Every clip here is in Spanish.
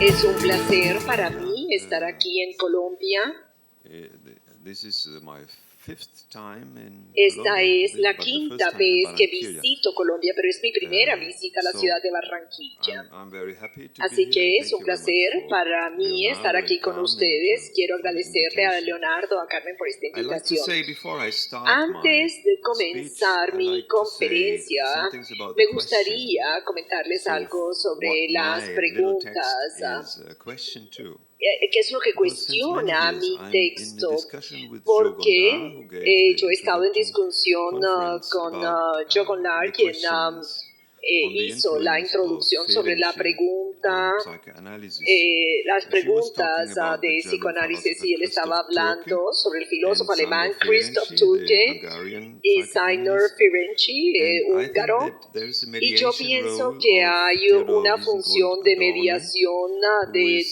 Es un placer para mí estar aquí en Colombia. Esta es la quinta vez que visito Colombia, pero es mi primera visita a la ciudad de Barranquilla. Así que es un placer para mí estar aquí con ustedes. Quiero agradecerle a Leonardo, a Carmen por esta invitación. Antes de comenzar mi conferencia, me gustaría comentarles algo sobre las preguntas. ¿Qué es lo que cuestiona mi texto? Porque yo he estado en discusión con John Lark, quien hizo la introducción sobre la pregunta, las preguntas de psicoanálisis, y él estaba hablando sobre el filósofo alemán Christoph Turke y Zainur Ferenczi, húngaro, y yo pienso que hay una función de mediación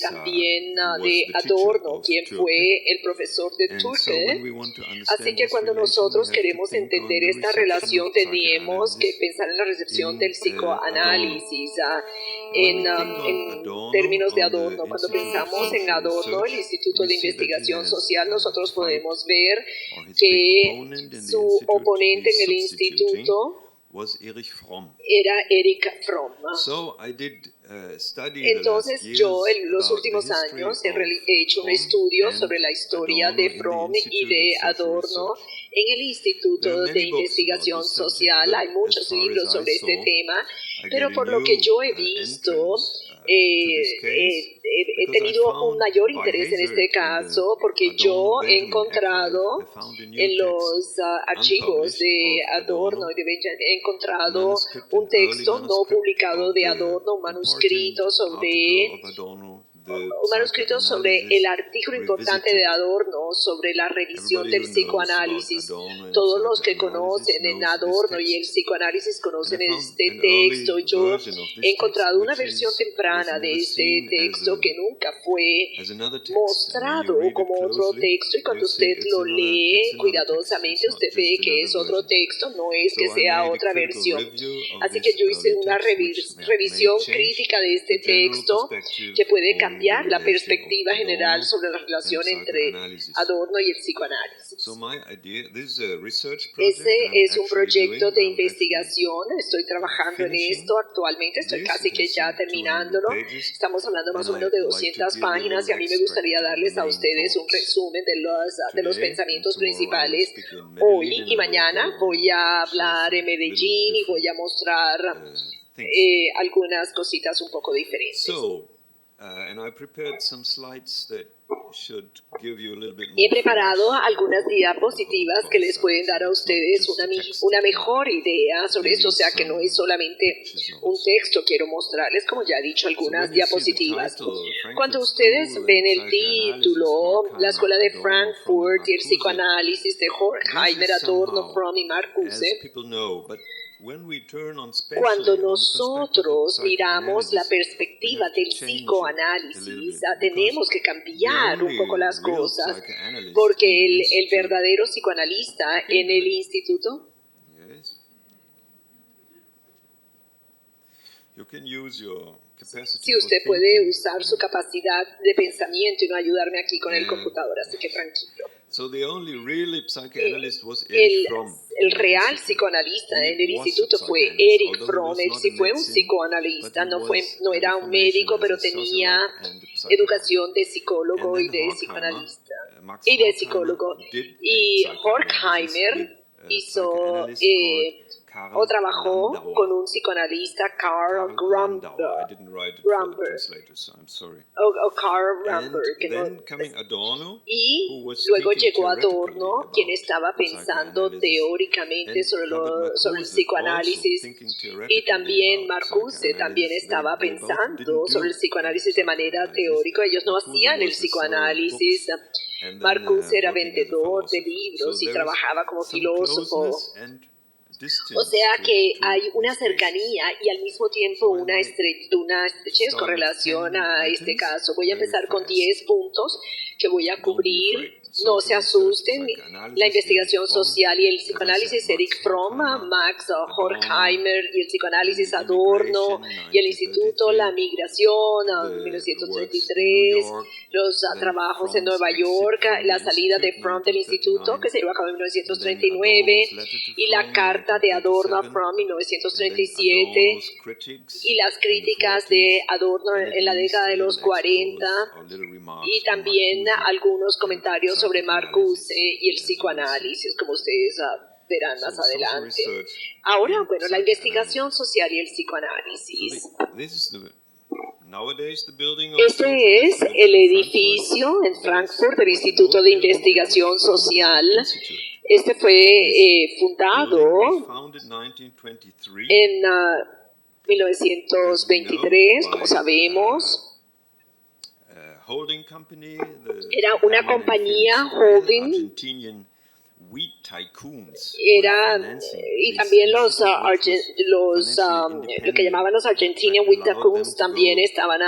también de Adorno, quien fue el profesor de Turke. Así que cuando nosotros queremos entender esta relación, tenemos que pensar en la recepción del psicoanálisis en términos de Adorno. Cuando pensamos en Adorno, el Instituto de Investigación Social, nosotros podemos ver que su oponente en el instituto era Erich Fromm. Entonces yo en los últimos años he hecho un estudio sobre la historia de Fromm y de Adorno en el Instituto de Investigación Social. Hay muchos libros sobre este tema, pero por lo que yo he visto, he tenido un mayor interés en este caso porque yo he encontrado en los archivos de Adorno y de Benjamin, he encontrado un texto no publicado de Adorno, un manuscrito sobre el artículo importante de Adorno sobre la revisión del psicoanálisis. Todos los que conocen en Adorno y el psicoanálisis conocen este texto. Yo he encontrado una versión temprana de este texto que nunca fue mostrado como otro texto, y cuando usted lo lee cuidadosamente, usted ve que es otro texto, no es que sea otra versión. Así que yo hice una revisión crítica de este texto que puede cambiar la perspectiva general sobre la relación entre Adorno y el psicoanálisis. Ese es un proyecto de investigación. Estoy trabajando en esto actualmente. Estoy casi que ya terminándolo. Estamos hablando más o menos de 200 páginas y a mí me gustaría darles a ustedes un resumen de los pensamientos principales. Hoy y mañana voy a hablar en Medellín y voy a mostrar algunas cositas un poco diferentes. He preparado algunas diapositivas que les pueden dar a ustedes una mejor idea sobre esto, o sea que no es solamente un texto, quiero mostrarles, como ya he dicho, algunas diapositivas. Cuando ustedes ven el título, la Escuela de Frankfurt y el psicoanálisis de Horkheimer, Adorno, Fromm y Marcuse, cuando nosotros miramos la perspectiva del psicoanálisis, tenemos que cambiar un poco las cosas, porque el verdadero psicoanalista en el instituto si usted puede usar su capacidad de pensamiento y no ayudarme aquí con el computador, así que tranquilo. El real psicoanalista en el instituto fue Erich Fromm. Él sí fue un psicoanalista, no era un médico, pero tenía educación de psicólogo y de psicoanalista y de psicólogo. Y Horkheimer hizo o trabajó con un psicoanalista, Karl Grunberg, y luego llegó Adorno, quien estaba pensando teóricamente sobre el psicoanálisis, y también Marcuse también estaba pensando sobre el psicoanálisis de manera teórica. Ellos no hacían el psicoanálisis. Marcuse era vendedor de libros y trabajaba como filósofo. O sea que hay una cercanía y al mismo tiempo una estrechez con relación a este caso. Voy a empezar con 10 puntos que voy a cubrir no se asusten, la investigación social y el psicoanálisis Erich Fromm, Max Horkheimer y el psicoanálisis Adorno y el Instituto La Migración, 1933, los trabajos en Nueva York, la salida de Fromm del instituto que se llevó a cabo en 1939 y la carta de Adorno a Fromm en 1937 y las críticas de Adorno en la década de los 40 y también algunos comentarios sobre Marcuse y el psicoanálisis, como ustedes verán más adelante. Ahora, bueno, la investigación social y el psicoanálisis. Este es el edificio en Frankfurt del Instituto de Investigación Social. Este fue fundado en 1923, como sabemos. Era una compañía holding. Y también lo que llamaban los Argentinian Wheat Tycoons también estaban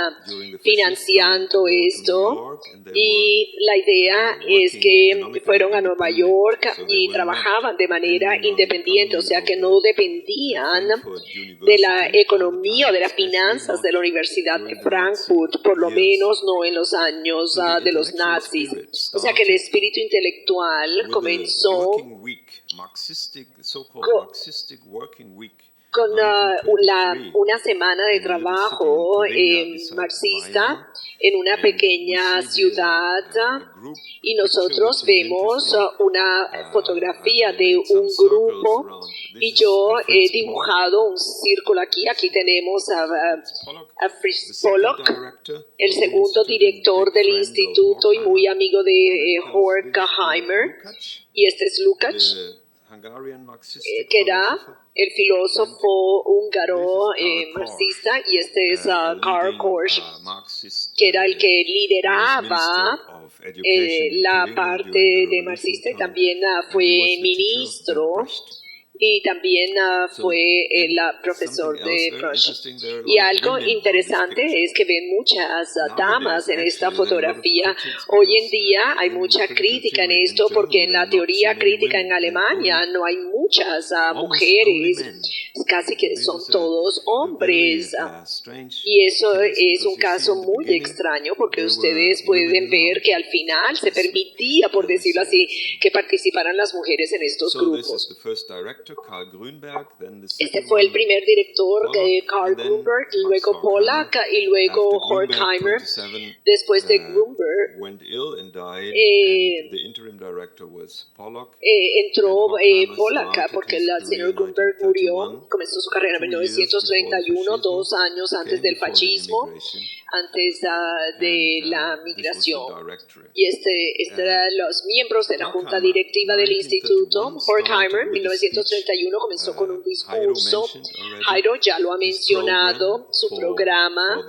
financiando esto, y la idea es que fueron a Nueva York y trabajaban de manera independiente, o sea que no dependían de la economía o de las finanzas de la Universidad de Frankfurt, por lo menos no en los años de los nazis. O sea que el espíritu intelectual comenzó con una semana de trabajo marxista en una pequeña ciudad, y nosotros vemos una fotografía de un grupo y yo he dibujado un círculo aquí. Aquí tenemos a Fritz Pollock, el segundo director del instituto y muy amigo de Horkheimer, y este es Lukács, que era el filósofo húngaro marxista, y este es Karl Korsch, que era el que lideraba la parte de marxista, y también fue ministro, y también fue el profesor de Prussia. Y algo interesante es que ven muchas damas en esta fotografía. Hoy en día hay mucha crítica en esto, porque en la teoría crítica en Alemania no hay muchas mujeres, casi que son todos hombres. Y eso es un caso muy extraño, porque ustedes pueden ver que al final se permitía, por decirlo así, que participaran las mujeres en estos grupos. Este fue el primer director, Karl Grünberg, y luego Pollack, y luego Horkheimer. Después de Grünberg entró Pollack, porque el señor Grünberg murió, comenzó su carrera en 1931, 2 años antes del fascismo, antes de la migración. Y eran los miembros de la junta directiva del instituto. Horkheimer, en 1931, comenzó con un discurso. Jairo ya lo ha mencionado, su programa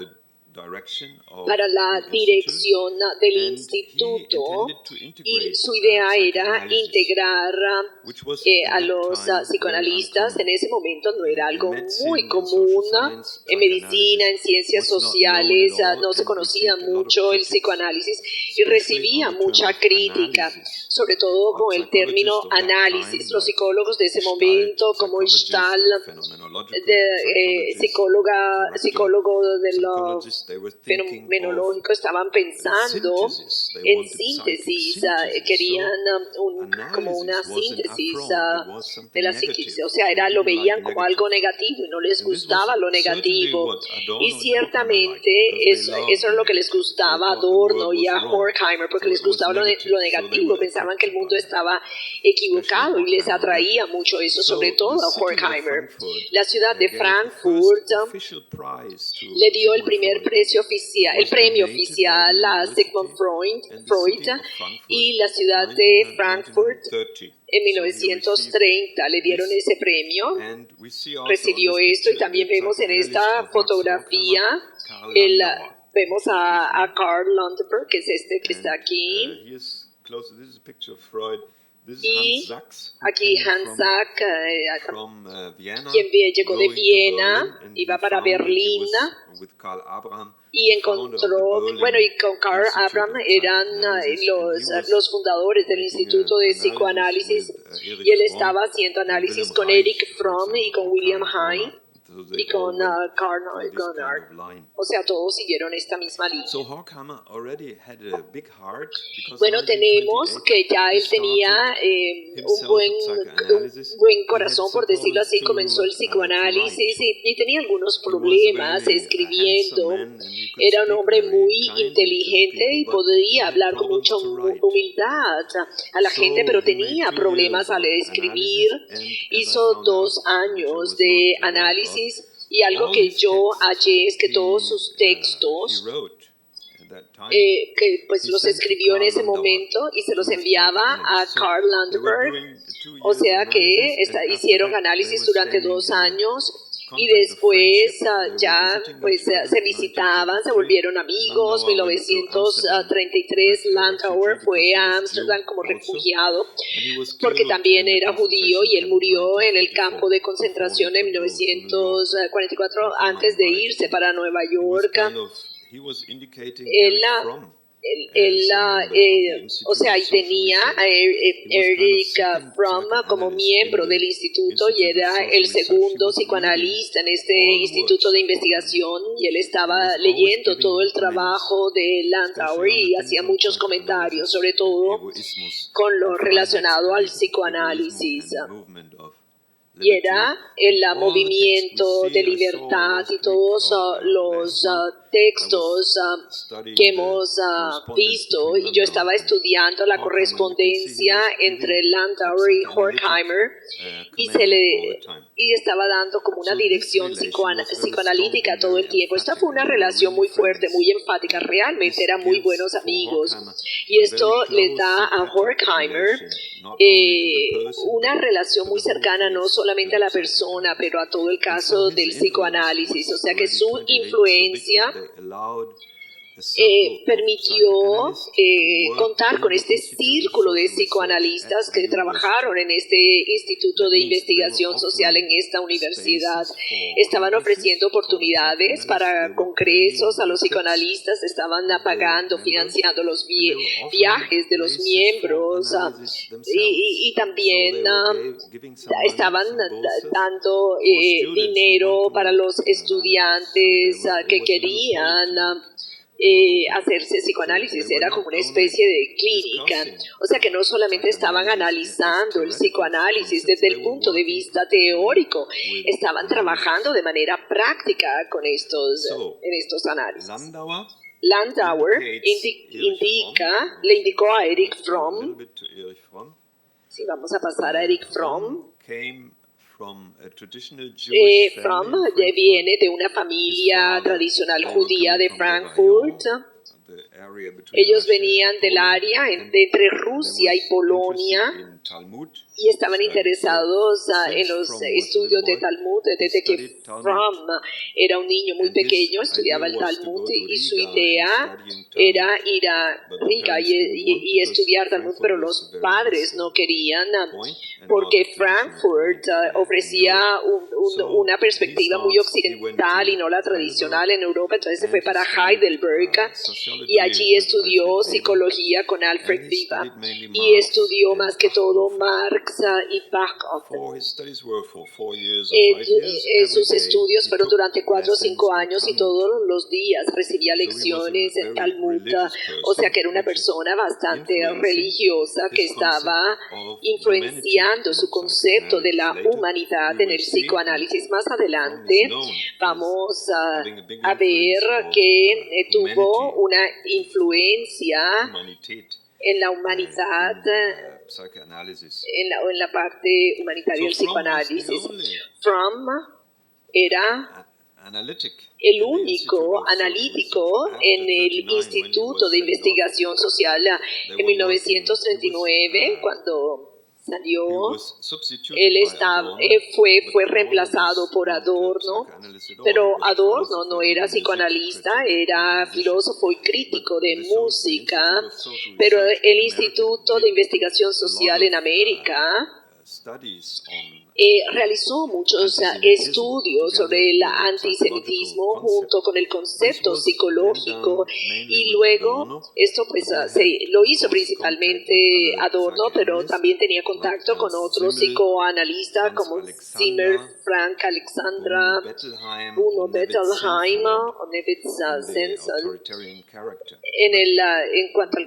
para la dirección del instituto, y su idea era integrar a los psicoanalistas. En ese momento no era algo muy común en medicina, en ciencias sociales, no se conocía mucho el psicoanálisis y recibía mucha crítica, sobre todo con el término análisis. Los psicólogos de ese momento, como Stahl, psicólogo de los fenomenológico, estaban pensando en síntesis, querían como una síntesis de la psiquis, o sea, lo veían como algo negativo y no les gustaba lo negativo. Y ciertamente eso es lo que les gustaba a Adorno y a Horkheimer, porque les gustaba lo negativo, pensaban que el mundo estaba equivocado y les atraía mucho eso, sobre todo a Horkheimer. La ciudad de Frankfurt le dio el primer premio oficial a Sigmund Freud, y la ciudad de Frankfurt en 1930 le dieron ese premio, recibió esto, y también vemos en esta fotografía, vemos a Karl Landenberg, que es este que está aquí, y aquí Hans Sachs, quien llegó de Viena, iba para Berlín, y encontró, bueno, y con Carl Abraham eran los fundadores del Instituto de Psicoanálisis, y él estaba haciendo análisis con Erich Fromm y con William Hay y con Carl Gunnar. O sea, todos siguieron esta misma línea. Bueno, tenemos que ya él tenía un buen corazón, por decirlo así. Comenzó el psicoanálisis y tenía algunos problemas escribiendo. Era un hombre muy inteligente y podía hablar con mucha humildad a la gente, pero tenía problemas al escribir. Hizo 2 años de análisis. Y algo que yo hallé es que todos sus textos, que pues los escribió en ese momento y se los enviaba a Karl Landberg, o sea que hicieron análisis durante 2 años y después ya pues se visitaban, se volvieron amigos. 1933 Landauer fue a Ámsterdam como refugiado porque también era judío y él murió en el campo de concentración en 1944 antes de irse para Nueva York. O sea, y tenía a Erich Fromm como miembro del instituto y era el segundo psicoanalista en este instituto de investigación, y él estaba leyendo todo el trabajo de Landauer y hacía muchos comentarios, sobre todo con lo relacionado al psicoanálisis. Y era el movimiento de libertad y todos los textos que hemos visto, y yo estaba estudiando la correspondencia entre Landauer y Horkheimer y estaba dando como una dirección psicoanalítica todo el tiempo. Esta fue una relación muy fuerte, muy enfática, realmente eran muy buenos amigos, y esto le da a Horkheimer una relación muy cercana no solamente a la persona, pero a todo el caso del psicoanálisis. O sea que su influencia permitió contar con este círculo de psicoanalistas que trabajaron en este Instituto de Investigación Social en esta universidad. Estaban ofreciendo oportunidades para congresos a los psicoanalistas, estaban pagando, financiando los viajes de los miembros y también estaban dando dinero para los estudiantes que querían hacerse psicoanálisis. Era como una especie de clínica, o sea que no solamente estaban analizando el psicoanálisis desde el punto de vista teórico, estaban trabajando de manera práctica con en estos análisis. Landauer le indicó a Erich Fromm, sí, vamos a pasar a Erich Fromm. Fromm viene de una familia tradicional judía de Frankfurt. Ellos venían del área entre Rusia y Polonia y estaban interesados en los estudios de Talmud desde que Fromm era un niño muy pequeño, estudiaba el Talmud y su idea era ir a Riga y estudiar Talmud, pero los padres no querían porque Frankfurt ofrecía una perspectiva muy occidental y no la tradicional en Europa. Entonces se fue para Heidelberg y allí estudió psicología con Alfred Biba y estudió más que todo Marx y Bachofen. Sus estudios fueron durante 4 o 5 años y todos los días recibía lecciones en Talmud, o sea que era una persona bastante religiosa que estaba influenciando su concepto de la humanidad en el psicoanálisis. Más adelante vamos a ver que tuvo una influencia en la humanidad, en la parte humanitaria del psicoanálisis. Fromm era el único analítico en el Instituto de Investigación Social en 1939, cuando salió, él fue reemplazado por Adorno, pero Adorno no era psicoanalista, era filósofo y crítico de música, pero el Instituto de Investigación Social en América realizó muchos estudios sobre el antisemitismo junto con el concepto psicológico y luego esto pues lo hizo principalmente Adorno, pero también tenía contacto con otros psicoanalistas como Zimmer, Frank Alexandra, Bruno Bettelheim o Nevitz Zenzel en cuanto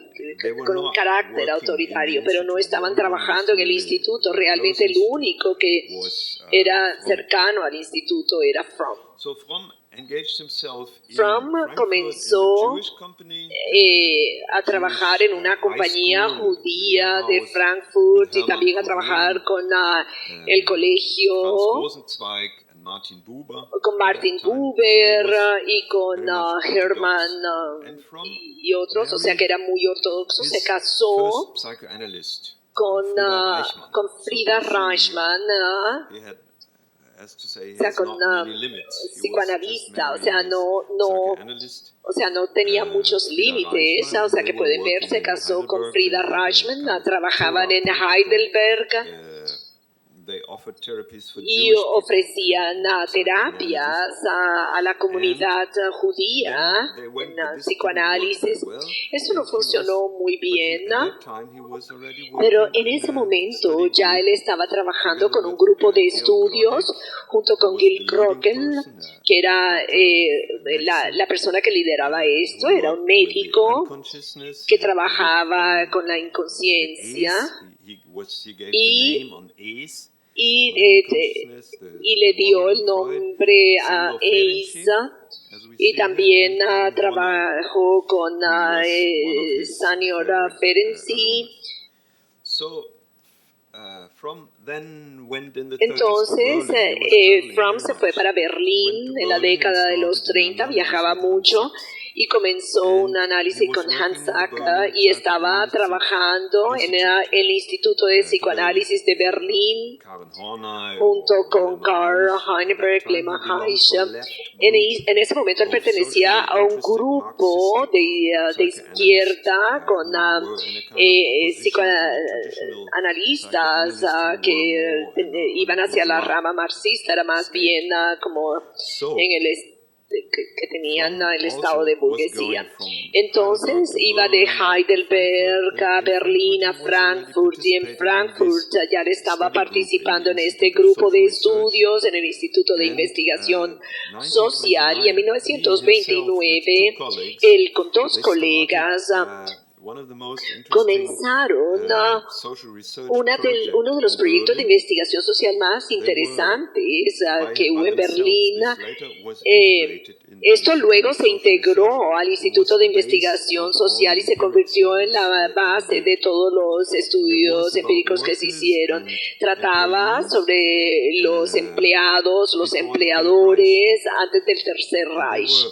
con un carácter autoritario, pero no estaban trabajando en el instituto. Realmente el único que era cercano al instituto era Fromm. Fromm comenzó a trabajar en una compañía judía de Frankfurt y también a trabajar con el colegio, con Martin Buber y con Hermann y otros, o sea que era muy ortodoxo. Se casó con Frida Reichmann, o sea, con psicoanalista, o sea, no tenía muchos límites, o sea, que pueden ver, se casó con Frida Reichmann, trabajaban en Heidelberg y ofrecían terapias a la comunidad judía en psicoanálisis. Eso no funcionó muy bien, pero en ese momento ya él estaba trabajando con un grupo de estudios junto con Gil Kroken, que era la persona que lideraba esto, era un médico que trabajaba con la inconsciencia y le dio el nombre a Eisa y también trabajó con Saniora Ferenczi. Entonces, Fromm se fue para Berlín en la década de los 30, viajaba mucho y comenzó un análisis con Hans Sack y estaba trabajando en el Instituto de Psicoanálisis de Berlín junto con Karl Heineberg, Lema Heisch. En ese momento él pertenecía a un grupo de izquierda con psicoanalistas que iban hacia la rama marxista, era más bien como en el que tenían el estado de burguesía. Entonces iba de Heidelberg a Berlín a Frankfurt y en Frankfurt ya estaba participando en este grupo de estudios en el Instituto de Investigación Social y en 1929 él con dos colegas comenzaron uno de los proyectos de investigación social más interesantes que hubo en Berlín. Esto luego se integró al Instituto de Investigación Social y se convirtió en la base de todos los estudios empíricos que se hicieron. Trataba sobre los empleados, los empleadores antes del Tercer Reich.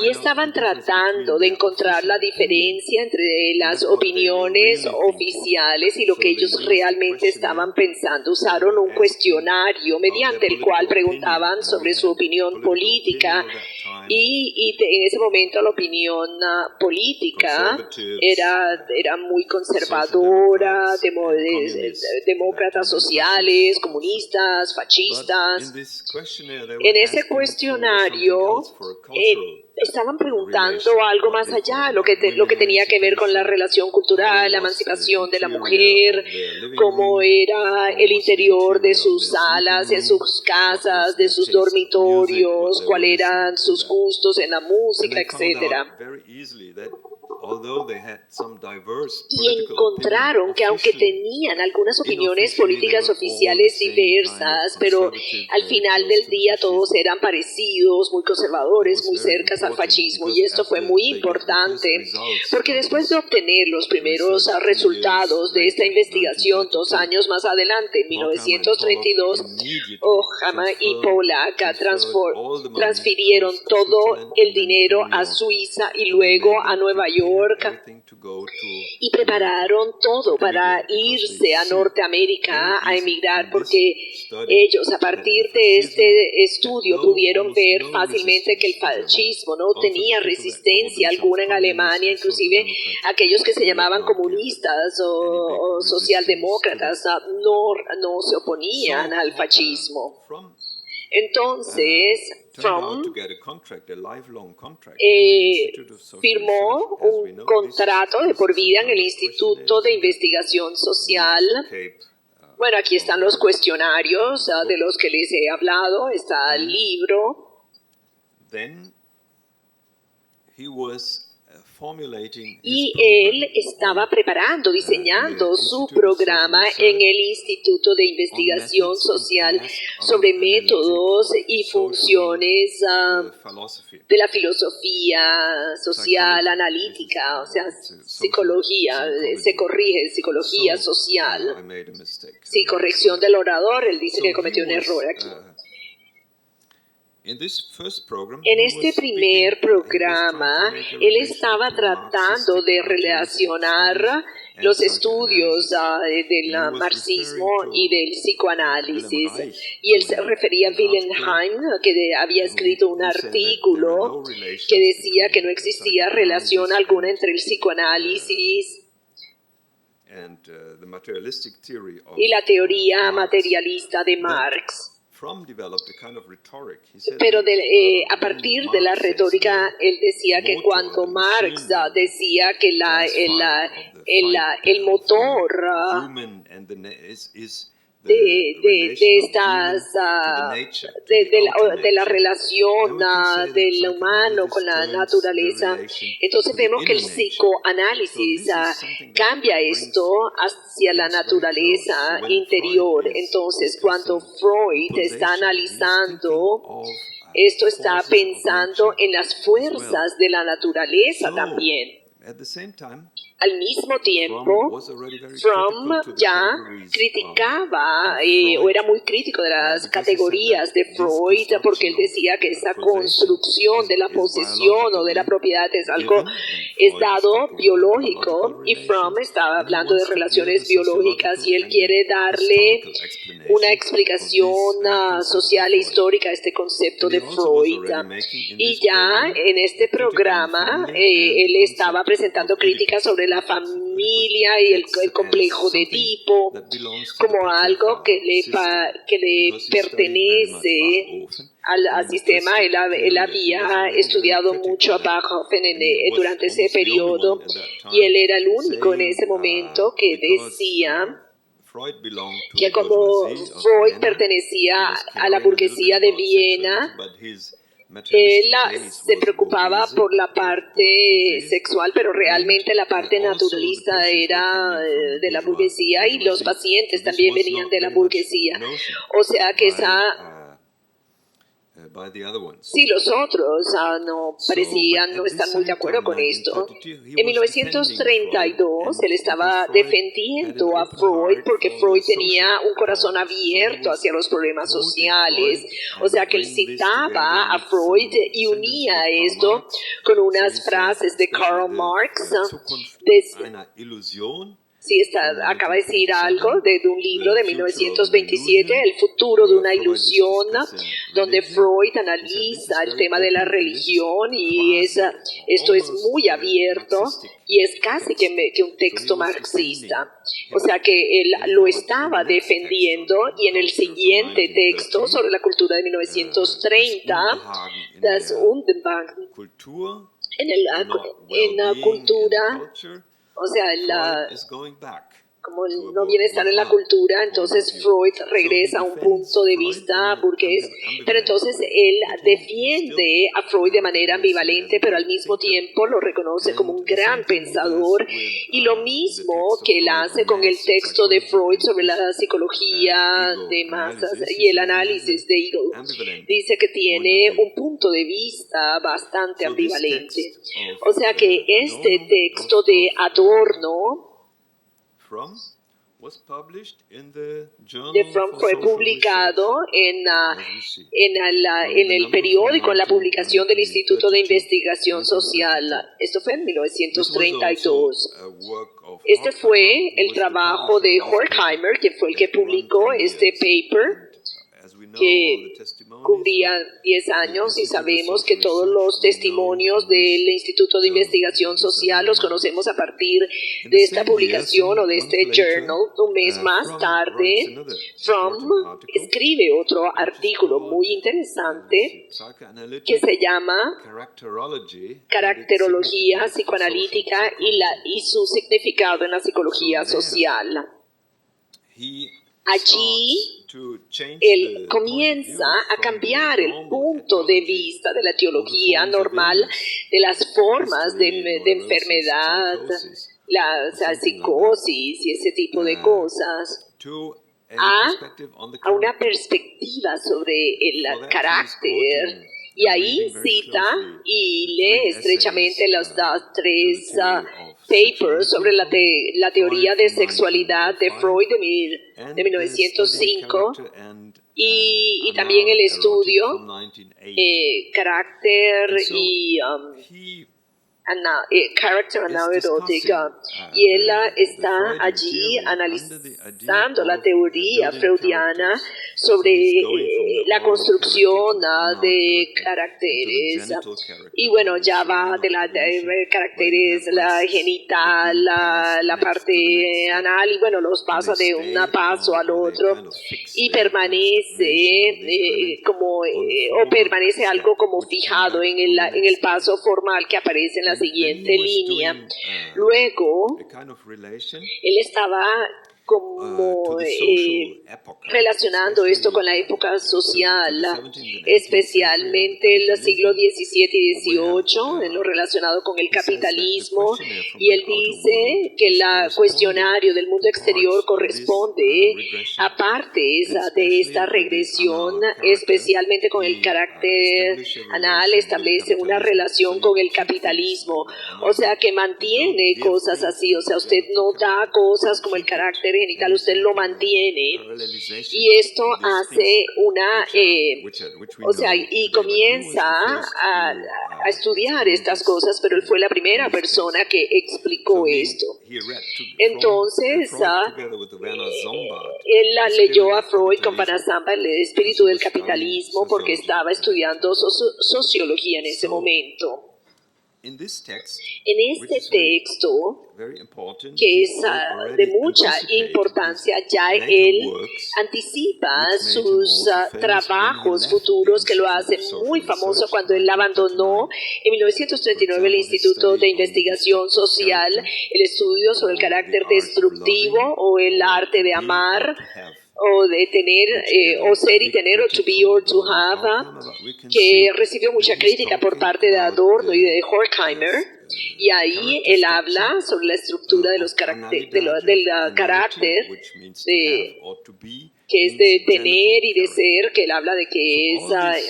Y estaban tratando de encontrar la diferencia entre las opiniones oficiales y lo que ellos realmente estaban pensando. Usaron un cuestionario mediante el cual preguntaban sobre su opinión política y en ese momento la opinión política era muy conservadora, demócratas sociales, comunistas, fascistas. En ese cuestionario estaban preguntando algo más allá, lo que tenía que ver con la relación cultural, la emancipación de la mujer, cómo era el interior de sus salas, en sus casas, de sus dormitorios, cuáles eran sus gustos en la música, etcétera. Y encontraron que aunque tenían algunas opiniones políticas oficiales diversas, pero al final del día todos eran parecidos, muy conservadores, muy cercanos al fascismo. Y esto fue muy importante, porque después de obtener los primeros resultados de esta investigación, 2 años más adelante, en 1932, Ohama y Pollack transfirieron todo el dinero a Suiza y luego a Nueva York York y prepararon todo para irse a Norteamérica a emigrar, porque ellos a partir de este estudio pudieron ver fácilmente que el fascismo no tenía resistencia alguna en Alemania, inclusive aquellos que se llamaban comunistas o socialdemócratas no se oponían al fascismo. Entonces, Fromm firmó un contrato de por vida en el Instituto de Investigación Social. Bueno, aquí están los cuestionarios de los que les he hablado, está el libro. Y él estaba preparando, diseñando su programa en el Instituto de Investigación Social sobre métodos y funciones de la filosofía social analítica, o sea, psicología, se corrige, psicología social. Sí, corrección del orador, él dice que cometió un error aquí. En este primer programa, él estaba tratando de relacionar los estudios del marxismo y del psicoanálisis. Y él se refería a Wilhelm, que había escrito un artículo que decía que no existía relación alguna entre el psicoanálisis y la teoría materialista de Marx. Pero a partir de la retórica, él decía que cuando Marx decía que el motor de la relación del humano con la naturaleza, entonces vemos que el psicoanálisis cambia esto hacia la naturaleza interior. Entonces, cuando Freud está analizando esto, está pensando en las fuerzas de la naturaleza también. Al mismo tiempo, Fromm ya criticaba o era muy crítico de las categorías de Freud, porque él decía que esa construcción de la posesión o de la propiedad es algo dado biológico, y Fromm estaba hablando de relaciones biológicas y él quiere darle una explicación social e histórica a este concepto de Freud. Y ya en este programa él estaba presentando críticas sobre la familia y el complejo de Edipo como algo que le pertenece al sistema. Él había estudiado mucho a Bachofen durante ese periodo y él era el único en ese momento que decía que como Freud pertenecía a la burguesía de Viena, él se preocupaba por la parte sexual, pero realmente la parte naturalista era de la burguesía y los pacientes también venían de la burguesía. O sea que sí, los otros no parecían no estar muy de acuerdo con esto. En 1932 él estaba defendiendo a Freud porque Freud tenía un corazón abierto hacia los problemas sociales. O sea que él citaba a Freud y unía esto con unas frases de Karl Marx. Sí, acaba de decir algo de un libro de 1927, El futuro de una ilusión, donde Freud analiza el tema de la religión y esto es muy abierto y es casi que un texto marxista. O sea que él lo estaba defendiendo y en el siguiente texto sobre la cultura de 1930, Das Undenwagen, en la cultura, o sea, como no viene a estar en la cultura, entonces Freud regresa a un punto de vista burgués, pero entonces él defiende a Freud de manera ambivalente, pero al mismo tiempo lo reconoce como un gran pensador, y lo mismo que él hace con el texto de Freud sobre la psicología de masas y el análisis de Hegel. Dice que tiene un punto de vista bastante ambivalente. O sea que este texto de Adorno de Fromm fue publicado en el periódico, en la publicación del Instituto de Investigación Social. Esto fue en 1932. Este fue el trabajo de Horkheimer, que fue el que publicó este paper, que cubría 10 años, y sabemos que todos los testimonios del Instituto de Investigación Social los conocemos a partir de esta publicación o de este journal. Un mes más tarde, Fromm escribe otro artículo muy interesante que se llama Caracterología psicoanalítica y su significado en la psicología social. Allí él comienza a cambiar el punto de vista de la teología normal de las formas de enfermedad, la psicosis y ese tipo de cosas, a una perspectiva sobre el carácter. Y ahí cita y lee estrechamente los tres papers sobre la teoría de sexualidad de Freud de 1905 y también el estudio carácter y Character Anecdotic, y él está allí analizando la teoría freudiana sobre la construcción de caracteres. Y bueno, ya va de caracteres, la genital, la parte anal, y bueno, los pasa de un paso al otro y permanece permanece algo como fijado en el paso formal que aparece en la siguiente línea. Luego, él estaba como relacionando esto con la época social, especialmente el siglo XVII y XVIII, en lo relacionado con el capitalismo, y él dice que el cuestionario del mundo exterior corresponde a partes de esta regresión, especialmente con el carácter anal, establece una relación con el capitalismo, o sea que mantiene cosas así, o sea, usted no da cosas como el carácter genital, usted lo mantiene, y esto hace y comienza a estudiar estas cosas, pero él fue la primera persona que explicó esto. Entonces, él leyó a Freud con Werner Sombart, el espíritu del capitalismo, porque estaba estudiando sociología en ese momento. En este texto, que es de mucha importancia, ya él anticipa sus trabajos futuros que lo hacen muy famoso cuando él abandonó en 1939 el Instituto de Investigación Social, el estudio sobre el carácter destructivo o el arte de amar, o de tener, o ser y tener, o to be or to have, que recibió mucha crítica por parte de Adorno y de Horkheimer, y ahí él habla sobre la estructura de los del carácter, que es de tener y de ser, que él habla de que es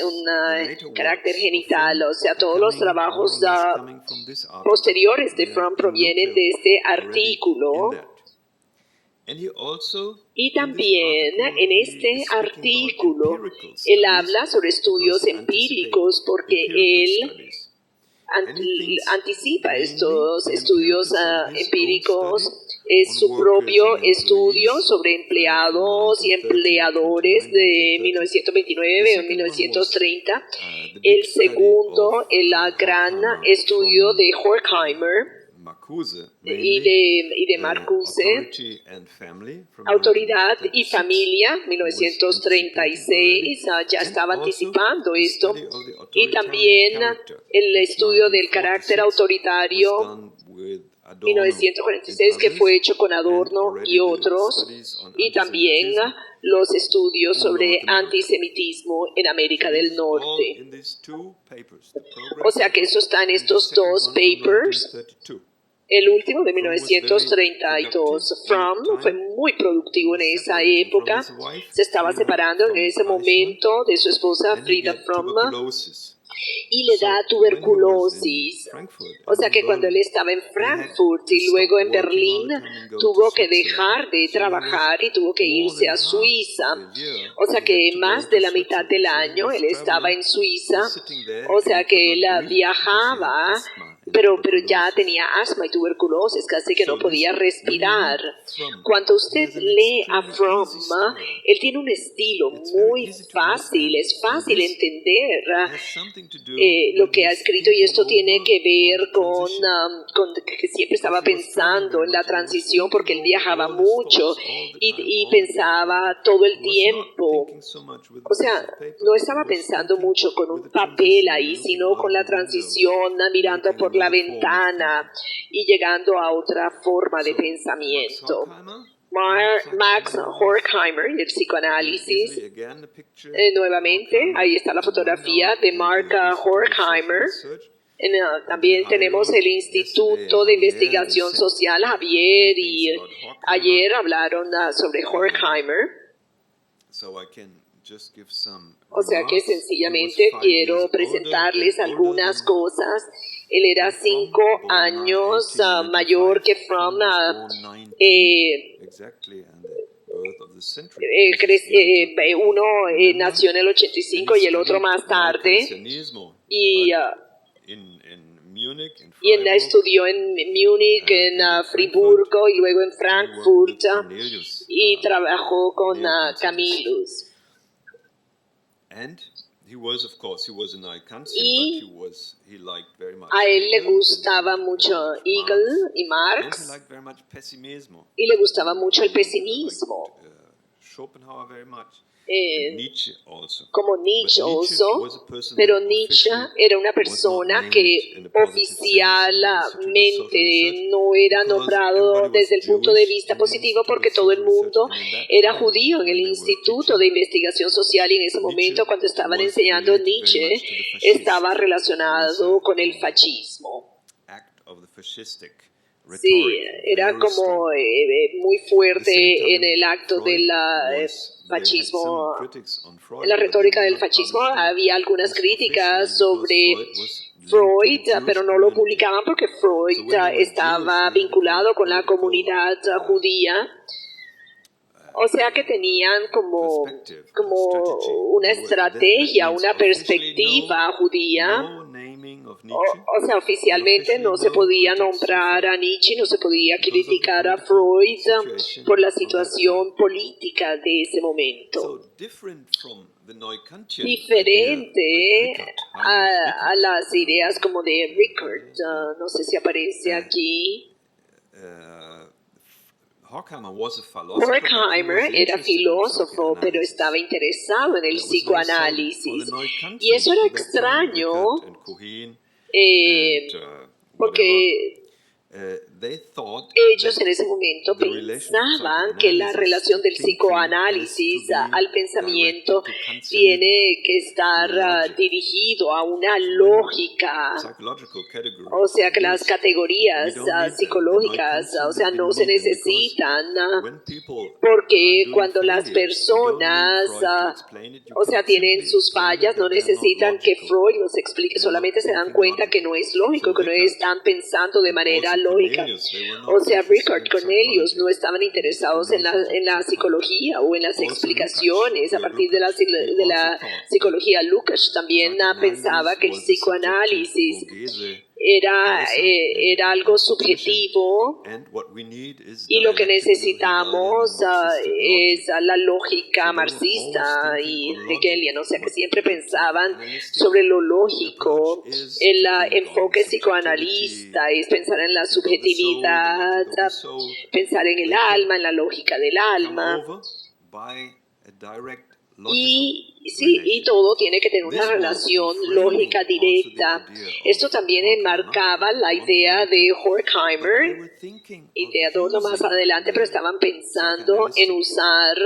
un carácter genital, o sea, todos los trabajos posteriores de Fromm provienen de este artículo. Y también en este artículo él habla sobre estudios empíricos, porque él anticipa estos estudios empíricos. Es su propio estudio sobre empleados y empleadores de 1929 o 1930. El segundo, el gran estudio de Horkheimer y de Marcuse, Autoridad y Familia, 1936, ya estaba anticipando esto, y también el estudio del carácter autoritario, 1946, que fue hecho con Adorno y otros, y también los estudios sobre antisemitismo en América del Norte. O sea que eso está en estos dos papers. El último de 1932. Fromm fue muy productivo en esa época. Se estaba separando en ese momento de su esposa Frida Fromm. y le da tuberculosis. O sea que cuando él estaba en Frankfurt y luego en Berlín, tuvo que dejar de trabajar y tuvo que irse a Suiza. O sea que más de la mitad del año él estaba en Suiza. O sea que él viajaba, pero ya tenía asma y tuberculosis, casi que no podía respirar. Cuando usted lee a Fromm, él tiene un estilo muy fácil, es fácil entender lo que ha escrito, y esto tiene que ver con que siempre estaba pensando en la transición, porque él viajaba mucho y pensaba todo el tiempo. O sea, no estaba pensando mucho con un papel ahí, sino con la transición, mirando por la ventana y llegando a otra forma de pensamiento. Max Horkheimer, el psicoanálisis, nuevamente, ahí está la fotografía de Mark Horkheimer. También tenemos el Instituto de Investigación Social, Javier, y ayer hablaron sobre Horkheimer. O sea que sencillamente quiero presentarles algunas cosas. Él era 5 años mayor que Fromm. Uno nació en el 85 y el otro más tarde. Y él estudió en Múnich, en Friburgo y luego en Frankfurt, y trabajó con Camillus. Y a él le gustaba mucho Hegel y Marx, y le gustaba mucho el pesimismo. Como Nietzsche pero Nietzsche era una persona que oficialmente no era nombrado desde el punto de vista positivo, porque todo el mundo era judío en el Instituto de Investigación Social, y en ese momento, cuando estaban enseñando Nietzsche, estaba relacionado con el fascismo. Sí, era como muy fuerte en el acto del fascismo, en la retórica del fascismo. Había algunas críticas sobre Freud, pero no lo publicaban porque Freud estaba vinculado con la comunidad judía. O sea que tenían como una estrategia, una perspectiva judía. O sea, oficialmente no se podía nombrar a Nietzsche, no se podía criticar a Freud por la situación política de ese momento. Diferente a las ideas como de Rickert, no sé si aparece aquí. Horkheimer era filósofo, pero estaba interesado en el psicoanálisis. Y eso era extraño, porque ellos en ese momento pensaban que la relación del psicoanálisis al pensamiento tiene que estar dirigido a una lógica. O sea que las categorías psicológicas, o sea, no se necesitan, porque cuando las personas, o sea, tienen sus fallas, no necesitan que Freud los explique, solamente se dan cuenta que no es lógico, que no están pensando de manera lógica. O sea, Rickert, Cornelius no estaban interesados en la psicología o en las explicaciones a partir de la psicología. Lukács también pensaba que el psicoanálisis era algo subjetivo, y lo que necesitamos es la lógica marxista y hegeliana, o sea que siempre pensaban sobre lo lógico. El enfoque psicoanalista es pensar en la subjetividad, pensar en el alma, en la lógica del alma. Y todo tiene que tener una relación lógica directa. Esto también enmarcaba la idea de Horkheimer y de Adorno más adelante, pero estaban pensando en usar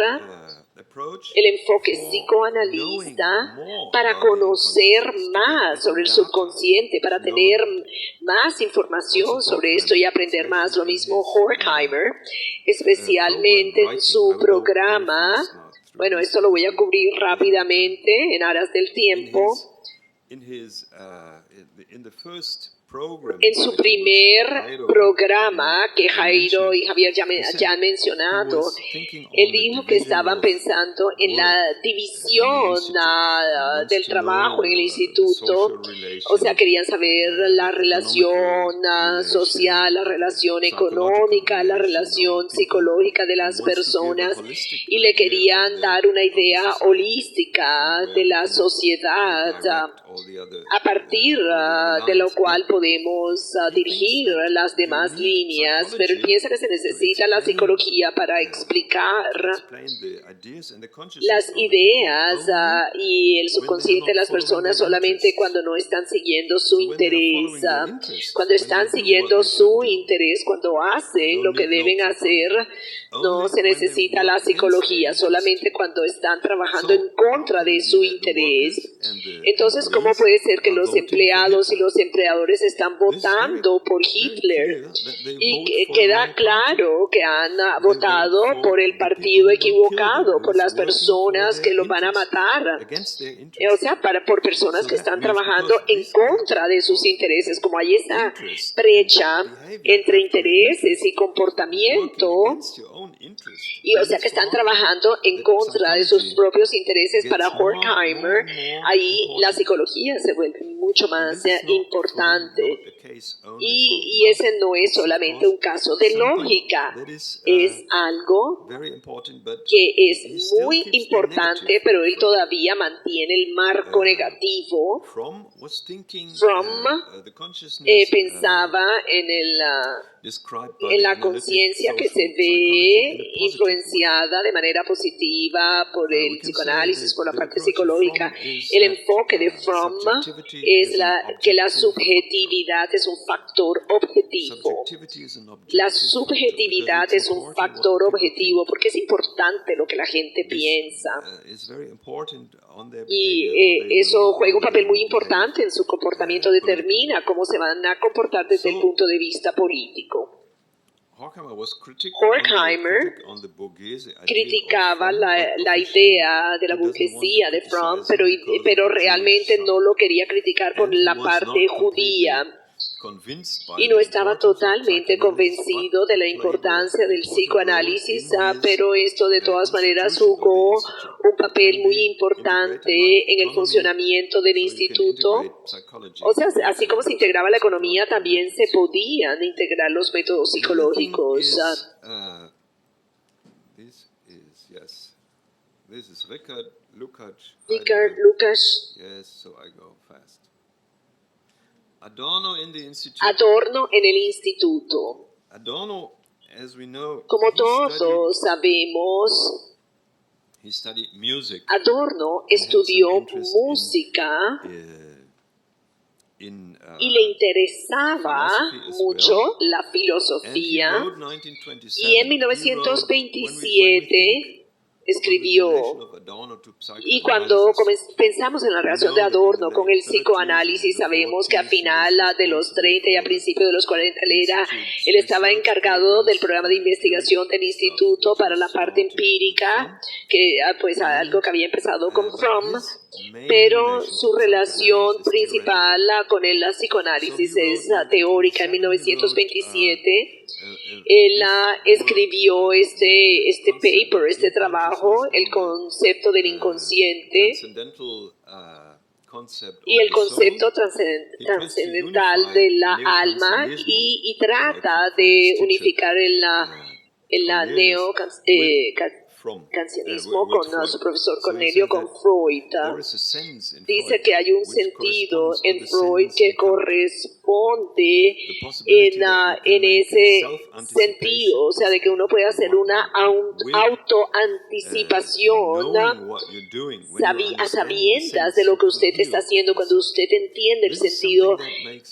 el enfoque psicoanalista para conocer más sobre el subconsciente, para tener más información sobre esto y aprender más. Lo mismo Horkheimer, especialmente en su programa. Bueno, esto lo voy a cubrir rápidamente en aras del tiempo. En su primer programa que Jairo y Javier ya han mencionado, él dijo que estaban pensando en la división del trabajo en el instituto, o sea, querían saber la relación social, la relación económica, la relación psicológica de las personas y le querían dar una idea holística de la sociedad a partir de lo cual podemos dirigir las demás líneas, pero él piensa que se necesita la psicología para explicar las ideas y el subconsciente de las personas solamente cuando no están siguiendo su interés. Cuando están siguiendo su interés, cuando hacen lo que deben hacer, no se necesita la psicología, solamente cuando están trabajando en contra de su interés. Entonces, ¿cómo puede ser que los empleados y los empleadores están votando por Hitler? Y queda claro que han votado por el partido equivocado, por las personas que los van a matar. O sea, por personas que están trabajando en contra de sus intereses. Como hay esa brecha entre intereses y comportamiento, y o sea que están trabajando en contra de sus propios intereses para Horkheimer, ahí la psicología se vuelve mucho más importante. Y ese no es solamente un caso de lógica, es algo que es muy importante, pero él todavía mantiene el marco negativo. Pensaba en la conciencia que se ve influenciada de manera positiva por el psicoanálisis, por la parte psicológica. El enfoque de Fromm es que la subjetividad es un factor objetivo. La subjetividad es un factor objetivo porque es importante lo que la gente piensa. Y eso juega un papel muy importante en su comportamiento, determina cómo se van a comportar desde el punto de vista político. Horkheimer criticaba la idea de la burguesía de Fromm, pero realmente no lo quería criticar por la parte judía. Y no estaba totalmente convencido de la importancia del psicoanálisis, pero esto de todas maneras jugó un papel muy importante en el funcionamiento del instituto. O sea, así como se integraba la economía, también se podían integrar los métodos psicológicos. Richard Lukács. Adorno en el instituto. Como todos sabemos, Adorno estudió música y le interesaba mucho la filosofía, y en 1927 escribió. Y cuando pensamos en la relación de Adorno con el psicoanálisis, sabemos que a final de los 30 y a principios de los 40 él estaba encargado del programa de investigación del instituto para la parte empírica, que pues algo que había empezado con Fromm, pero su relación principal con el psicoanálisis es teórica. En 1927 él escribió este paper, este trabajo, el concepto del inconsciente y el concepto trascendental de la alma, y trata de unificar el neocancionismo con su profesor Cornelio, con Freud. Dice que hay un sentido en Freud que corresponde en ese sentido, o sea, de que uno puede hacer una autoanticipación a sabiendas de lo que usted está haciendo. Cuando usted entiende el sentido,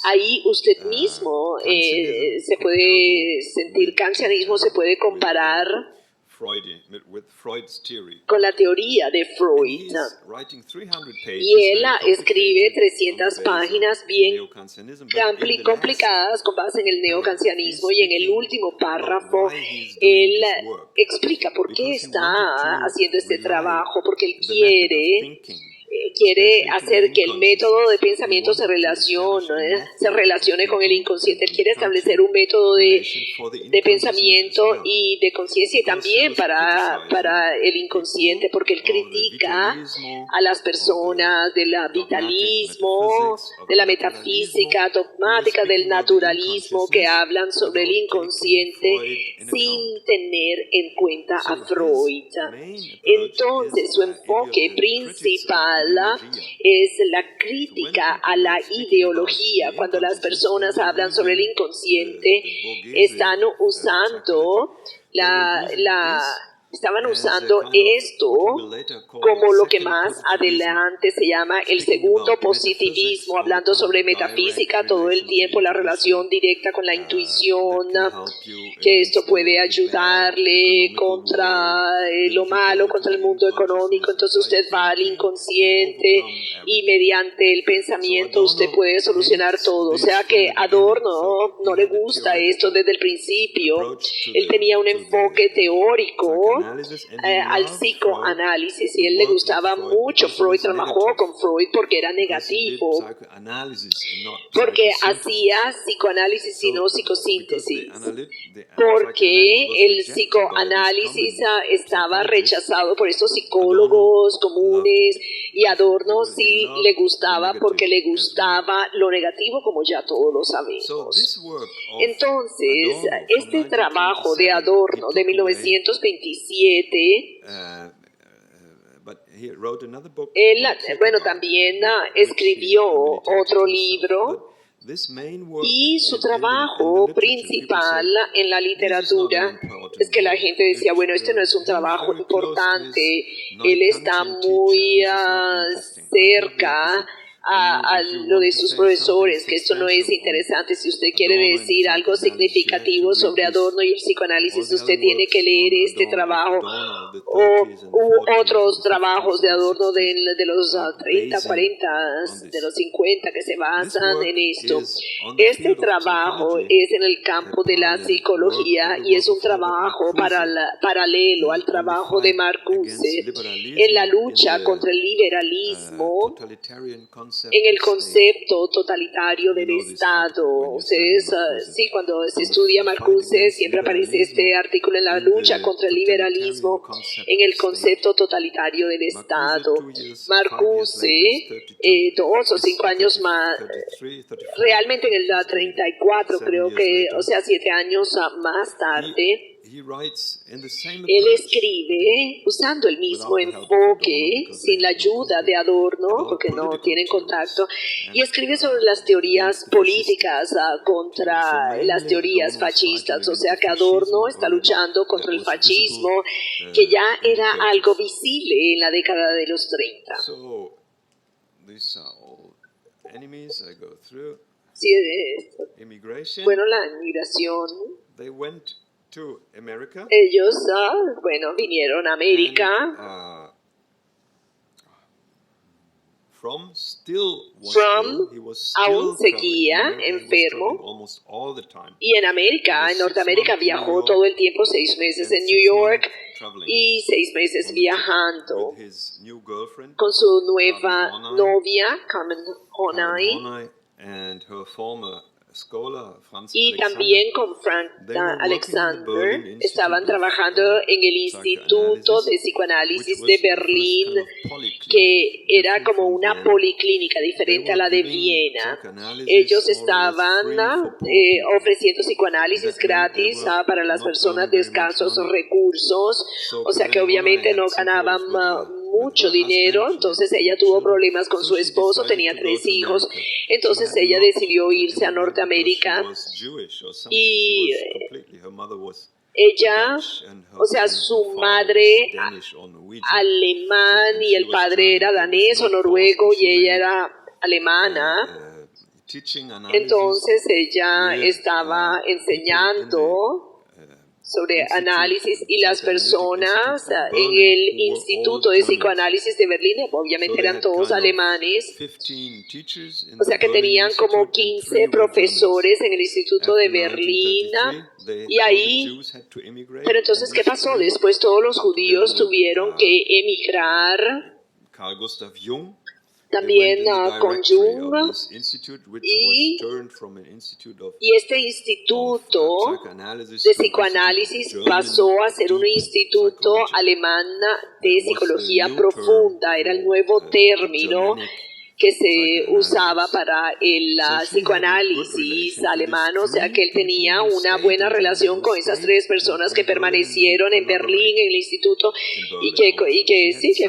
ahí usted mismo se puede sentir. Kantianismo se puede comparar con la teoría de Freud, y él escribe 300 páginas bien complicadas con base en el neocantianismo, y en el último párrafo él explica por qué está haciendo este trabajo, porque él quiere quiere hacer que el método de pensamiento se relacione con el inconsciente. Él quiere establecer un método de pensamiento y de conciencia y también para el inconsciente, porque él critica a las personas del vitalismo, de la metafísica dogmática, del naturalismo, que hablan sobre el inconsciente sin tener en cuenta a Freud. Entonces, su enfoque principal es la crítica a la ideología. Cuando las personas hablan sobre el inconsciente, estaban usando esto como lo que más adelante se llama el segundo positivismo, hablando sobre metafísica todo el tiempo, la relación directa con la intuición, que esto puede ayudarle contra lo malo, contra el mundo económico. Entonces usted va al inconsciente y mediante el pensamiento usted puede solucionar todo. O sea que Adorno no le gusta esto desde el principio. Él tenía un enfoque teórico al psicoanálisis y él le gustaba mucho Freud. Trabajó con Freud porque era negativo, porque hacía psicoanálisis y no psicosíntesis, porque el psicoanálisis estaba rechazado por estos psicólogos comunes, y Adorno sí le gustaba porque le gustaba lo negativo, como ya todos lo sabemos. Entonces, este trabajo de Adorno de 1927, él, también escribió otro libro, y su trabajo principal en la literatura es que la gente decía, bueno, este no es un trabajo importante, él está muy cerca a lo de sus profesores, que esto no es interesante. Si usted quiere decir algo significativo sobre Adorno y el psicoanálisis, usted tiene que leer este trabajo o otros trabajos de Adorno de los 30, 40, de los 50 que se basan en esto. Este trabajo es en el campo de la psicología y es un trabajo paralelo al trabajo de Marcuse en la lucha contra el liberalismo, en el concepto totalitario del Estado. Ustedes, sí, cuando se estudia Marcuse, siempre aparece este artículo en la lucha contra el liberalismo, en el concepto totalitario del Estado. Marcuse, 2 o 5 años más, realmente en el 34, creo que, o sea, 7 años más tarde, él escribe usando el mismo enfoque, sin la ayuda de Adorno, porque no tienen contacto, y escribe sobre las teorías políticas contra las teorías fascistas. O sea que Adorno está luchando contra el fascismo, que ya era algo visible en la década de los 30. Sí, bueno, la inmigración. Ellos, vinieron a América. Fromm aún seguía enfermo, y en Norteamérica viajó todo el tiempo, 6 meses en New York y 6 meses viajando con su nueva novia, Carmen Honay, y también con Frank Alexander. Estaban trabajando en el Instituto de Psicoanálisis de Berlín, que era como una policlínica diferente a la de Viena. Ellos estaban ofreciendo psicoanálisis gratis para las personas de escasos recursos, o sea que obviamente no ganaban mucho dinero. Entonces ella tuvo problemas con su esposo, tenía 3 hijos, entonces ella decidió irse a Norteamérica, y ella, o sea, su madre alemán y el padre era danés o noruego y ella era alemana. Entonces ella estaba enseñando sobre análisis, y las personas en el Instituto de Psicoanálisis de Berlín, obviamente eran todos alemanes, o sea que tenían como 15 profesores en el Instituto de Berlín, y ahí, pero entonces, ¿qué pasó? Después todos los judíos tuvieron que emigrar. también con Jung, y este instituto de psicoanálisis pasó a ser un instituto alemán de psicología profunda. Era el nuevo término que se usaba para el psicoanálisis alemán, o sea que él tenía una buena relación con esas tres personas que permanecieron en Berlín, en el instituto, y que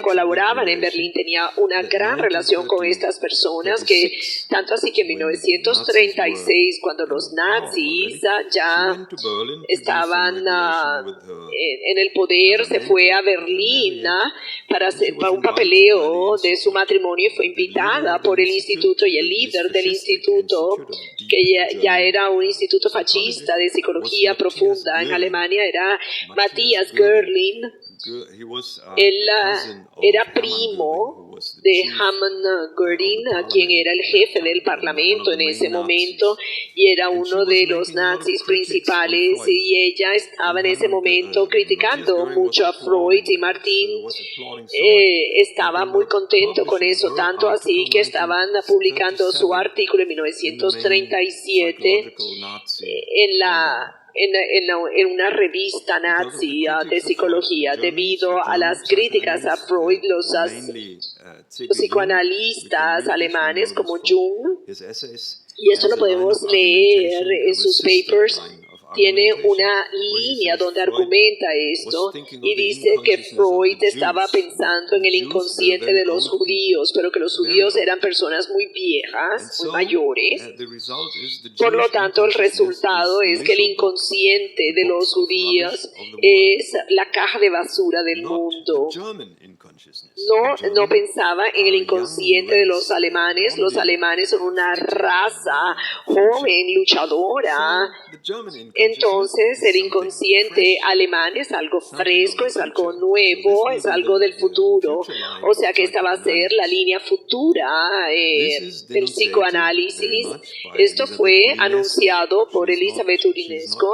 colaboraban en Berlín. Tenía una gran relación con estas personas, que tanto así que en 1936, cuando los nazis ya estaban en el poder, se fue a Berlín para un papeleo de su matrimonio y fue invitada por el instituto, y el líder del instituto, que ya era un instituto fascista de psicología profunda en Alemania, era Matthias Görling. Él era primo de Hermann Göring, quien era el jefe del parlamento en ese momento y era uno de los nazis principales, y ella estaba en ese momento criticando mucho a Freud, y Martin estaba muy contento con eso, tanto así que estaban publicando su artículo en 1937 en una revista nazi de psicología. Debido a las críticas a Freud, los psicoanalistas alemanes como Jung, y esto lo podemos leer en sus papers, tiene una línea donde argumenta esto y dice que Freud estaba pensando en el inconsciente de los judíos, pero que los judíos eran personas muy viejas, muy mayores. Por lo tanto, el resultado es que el inconsciente de los judíos es la caja de basura del mundo. No pensaba en el inconsciente de los alemanes. Los alemanes son una raza joven, luchadora. Entonces, el inconsciente alemán es algo fresco, es algo nuevo, es algo del futuro. O sea que esta va a ser la línea futura del psicoanálisis. Esto fue anunciado por Elisabeth Urinesco.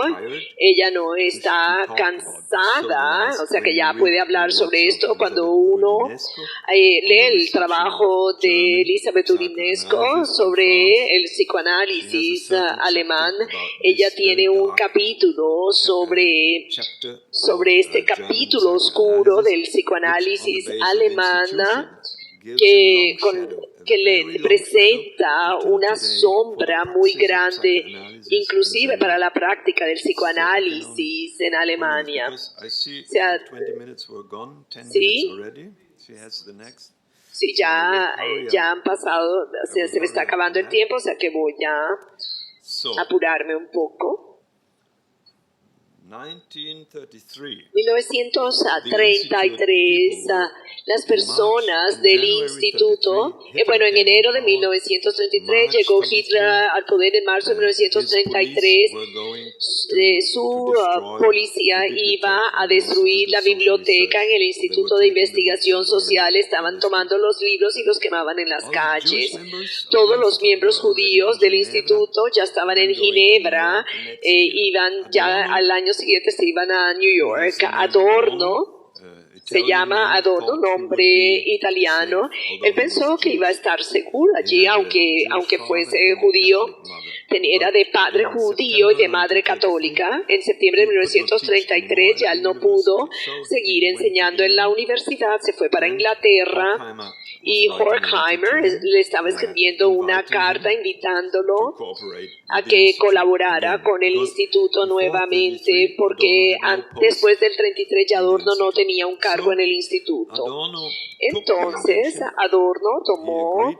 Ella no está cansada, o sea que ya puede hablar sobre esto. Cuando uno lee el trabajo de Elisabeth Urinesco sobre el psicoanálisis alemán, ella tiene un capítulo sobre este capítulo oscuro del psicoanálisis alemán que le presenta una sombra muy grande, inclusive para la práctica del psicoanálisis en Alemania. O sea, sí, ya han pasado, se me está acabando el tiempo, o sea que voy a apurarme un poco. 1933, las personas del instituto, en enero de 1933 llegó Hitler al poder. En marzo de 1933 su policía iba a destruir la biblioteca en el Instituto de Investigación Social. Estaban tomando los libros y los quemaban en las calles. Todos los miembros judíos del instituto ya estaban en Ginebra, iban ya al año siguiente se iban a New York. Adorno, se llama Adorno, nombre italiano. Él pensó que iba a estar seguro allí, aunque fuese judío. Era de padre judío y de madre católica. En septiembre de 1933 ya él no pudo seguir enseñando en la universidad, se fue para Inglaterra. Y Horkheimer le estaba escribiendo una carta invitándolo a que colaborara con el instituto nuevamente, porque después del 33 ya Adorno no tenía un cargo en el instituto. Entonces Adorno tomó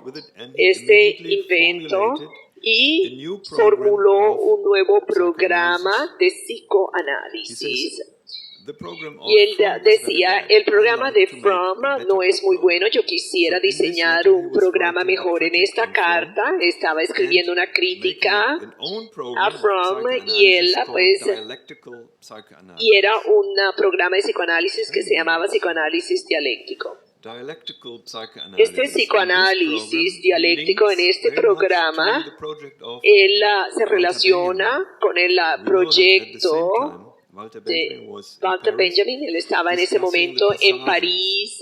este invento y formuló un nuevo programa de psicoanálisis. Y él decía, el programa de Fromm no es muy bueno, yo quisiera diseñar un programa mejor. En esta carta estaba escribiendo una crítica a Fromm y él y era un programa de psicoanálisis que se llamaba psicoanálisis dialéctico. Este psicoanálisis dialéctico, en este programa, él se relaciona con el proyecto Walter Benjamin, él estaba en ese momento en París,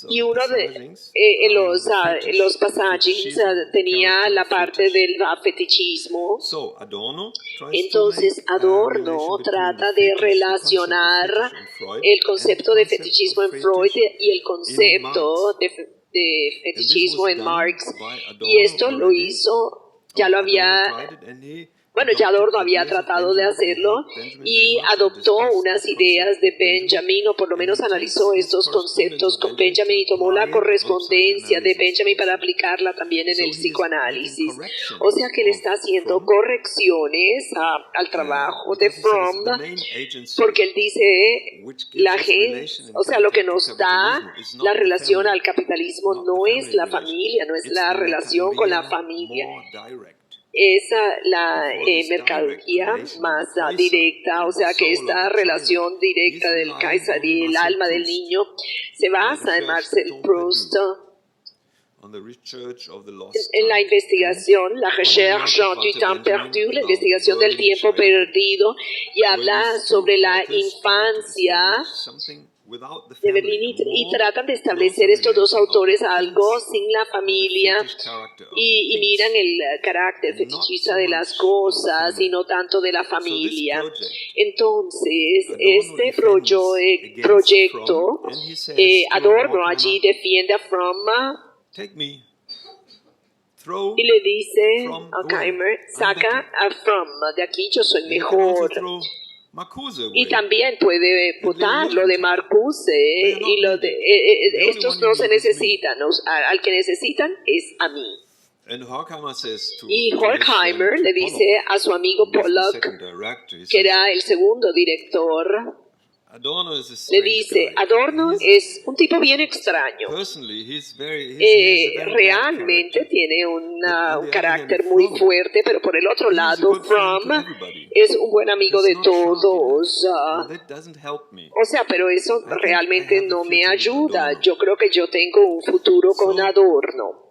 y uno de los pasajes tenía la parte del fetichismo. Entonces Adorno trata de relacionar el concepto de fetichismo en Freud y el concepto de fetichismo en Marx, y esto lo hizo, ya Adorno había tratado de hacerlo y adoptó unas ideas de Benjamin, o por lo menos analizó estos conceptos con Benjamin y tomó la correspondencia de Benjamin para aplicarla también en el psicoanálisis. O sea que él está haciendo correcciones al trabajo de Fromm, porque él dice, la gente, o sea, lo que nos da la relación al capitalismo no es la familia, no es la relación con la familia. Es la mercadería más directa, o sea que esta relación directa del Kaiser y el alma del niño se basa en Marcel Proust, en la investigación, la recherche du temps perdu, la investigación del tiempo perdido, y habla sobre la infancia de Berlín, y tratan de establecer estos dos autores algo sin la familia, y miran el carácter fetichista de las cosas y no tanto de la familia. Entonces, este proyecto, Adorno allí defiende a Fromm y le dice a Horkheimer, saca a Fromm de aquí, yo soy mejor. Y también puede votar lo de Marcuse, y lo de estos no se necesitan, al que necesitan es a mí. Y Horkheimer le dice a su amigo Pollock, que era el segundo director, le dice, Adorno es un tipo bien extraño. Realmente tiene un carácter muy fuerte, pero por el otro lado, Fromm es un buen amigo de todos. O sea, pero eso realmente no me ayuda. Yo creo que yo tengo un futuro con Adorno.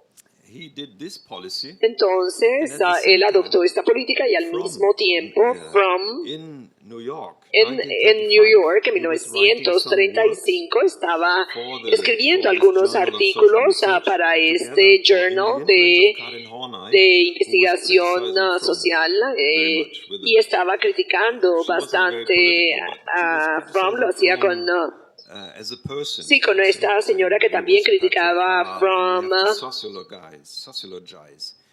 Entonces, él adoptó esta política, y al mismo tiempo, Fromm en New York, en 1935, estaba escribiendo algunos artículos para este journal de investigación social, y estaba criticando bastante a Fromm. Lo hacía con esta señora que también criticaba a Fromm,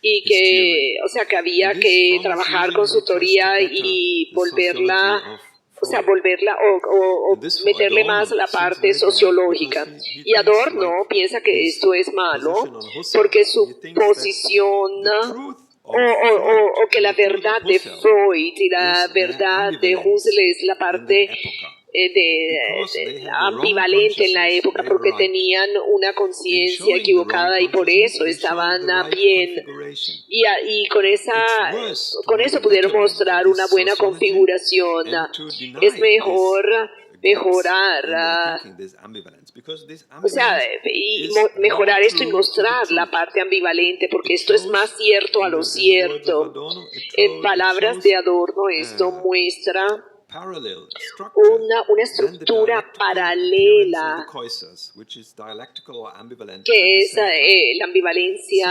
y que, o sea, que había que trabajar con su teoría y volverla o meterle más la parte sociológica. Y Adorno piensa que esto es malo porque su posición, o que la verdad de Freud y la verdad de Husserl es la parte ambivalente en la época, porque tenían una conciencia equivocada y por eso estaban bien, y con eso pudieron mostrar una buena configuración. Es mejor mejorar, o sea, y mejorar esto y mostrar la parte ambivalente, porque esto es más cierto a lo cierto. En palabras de Adorno, esto muestra una estructura paralela, que es la ambivalencia,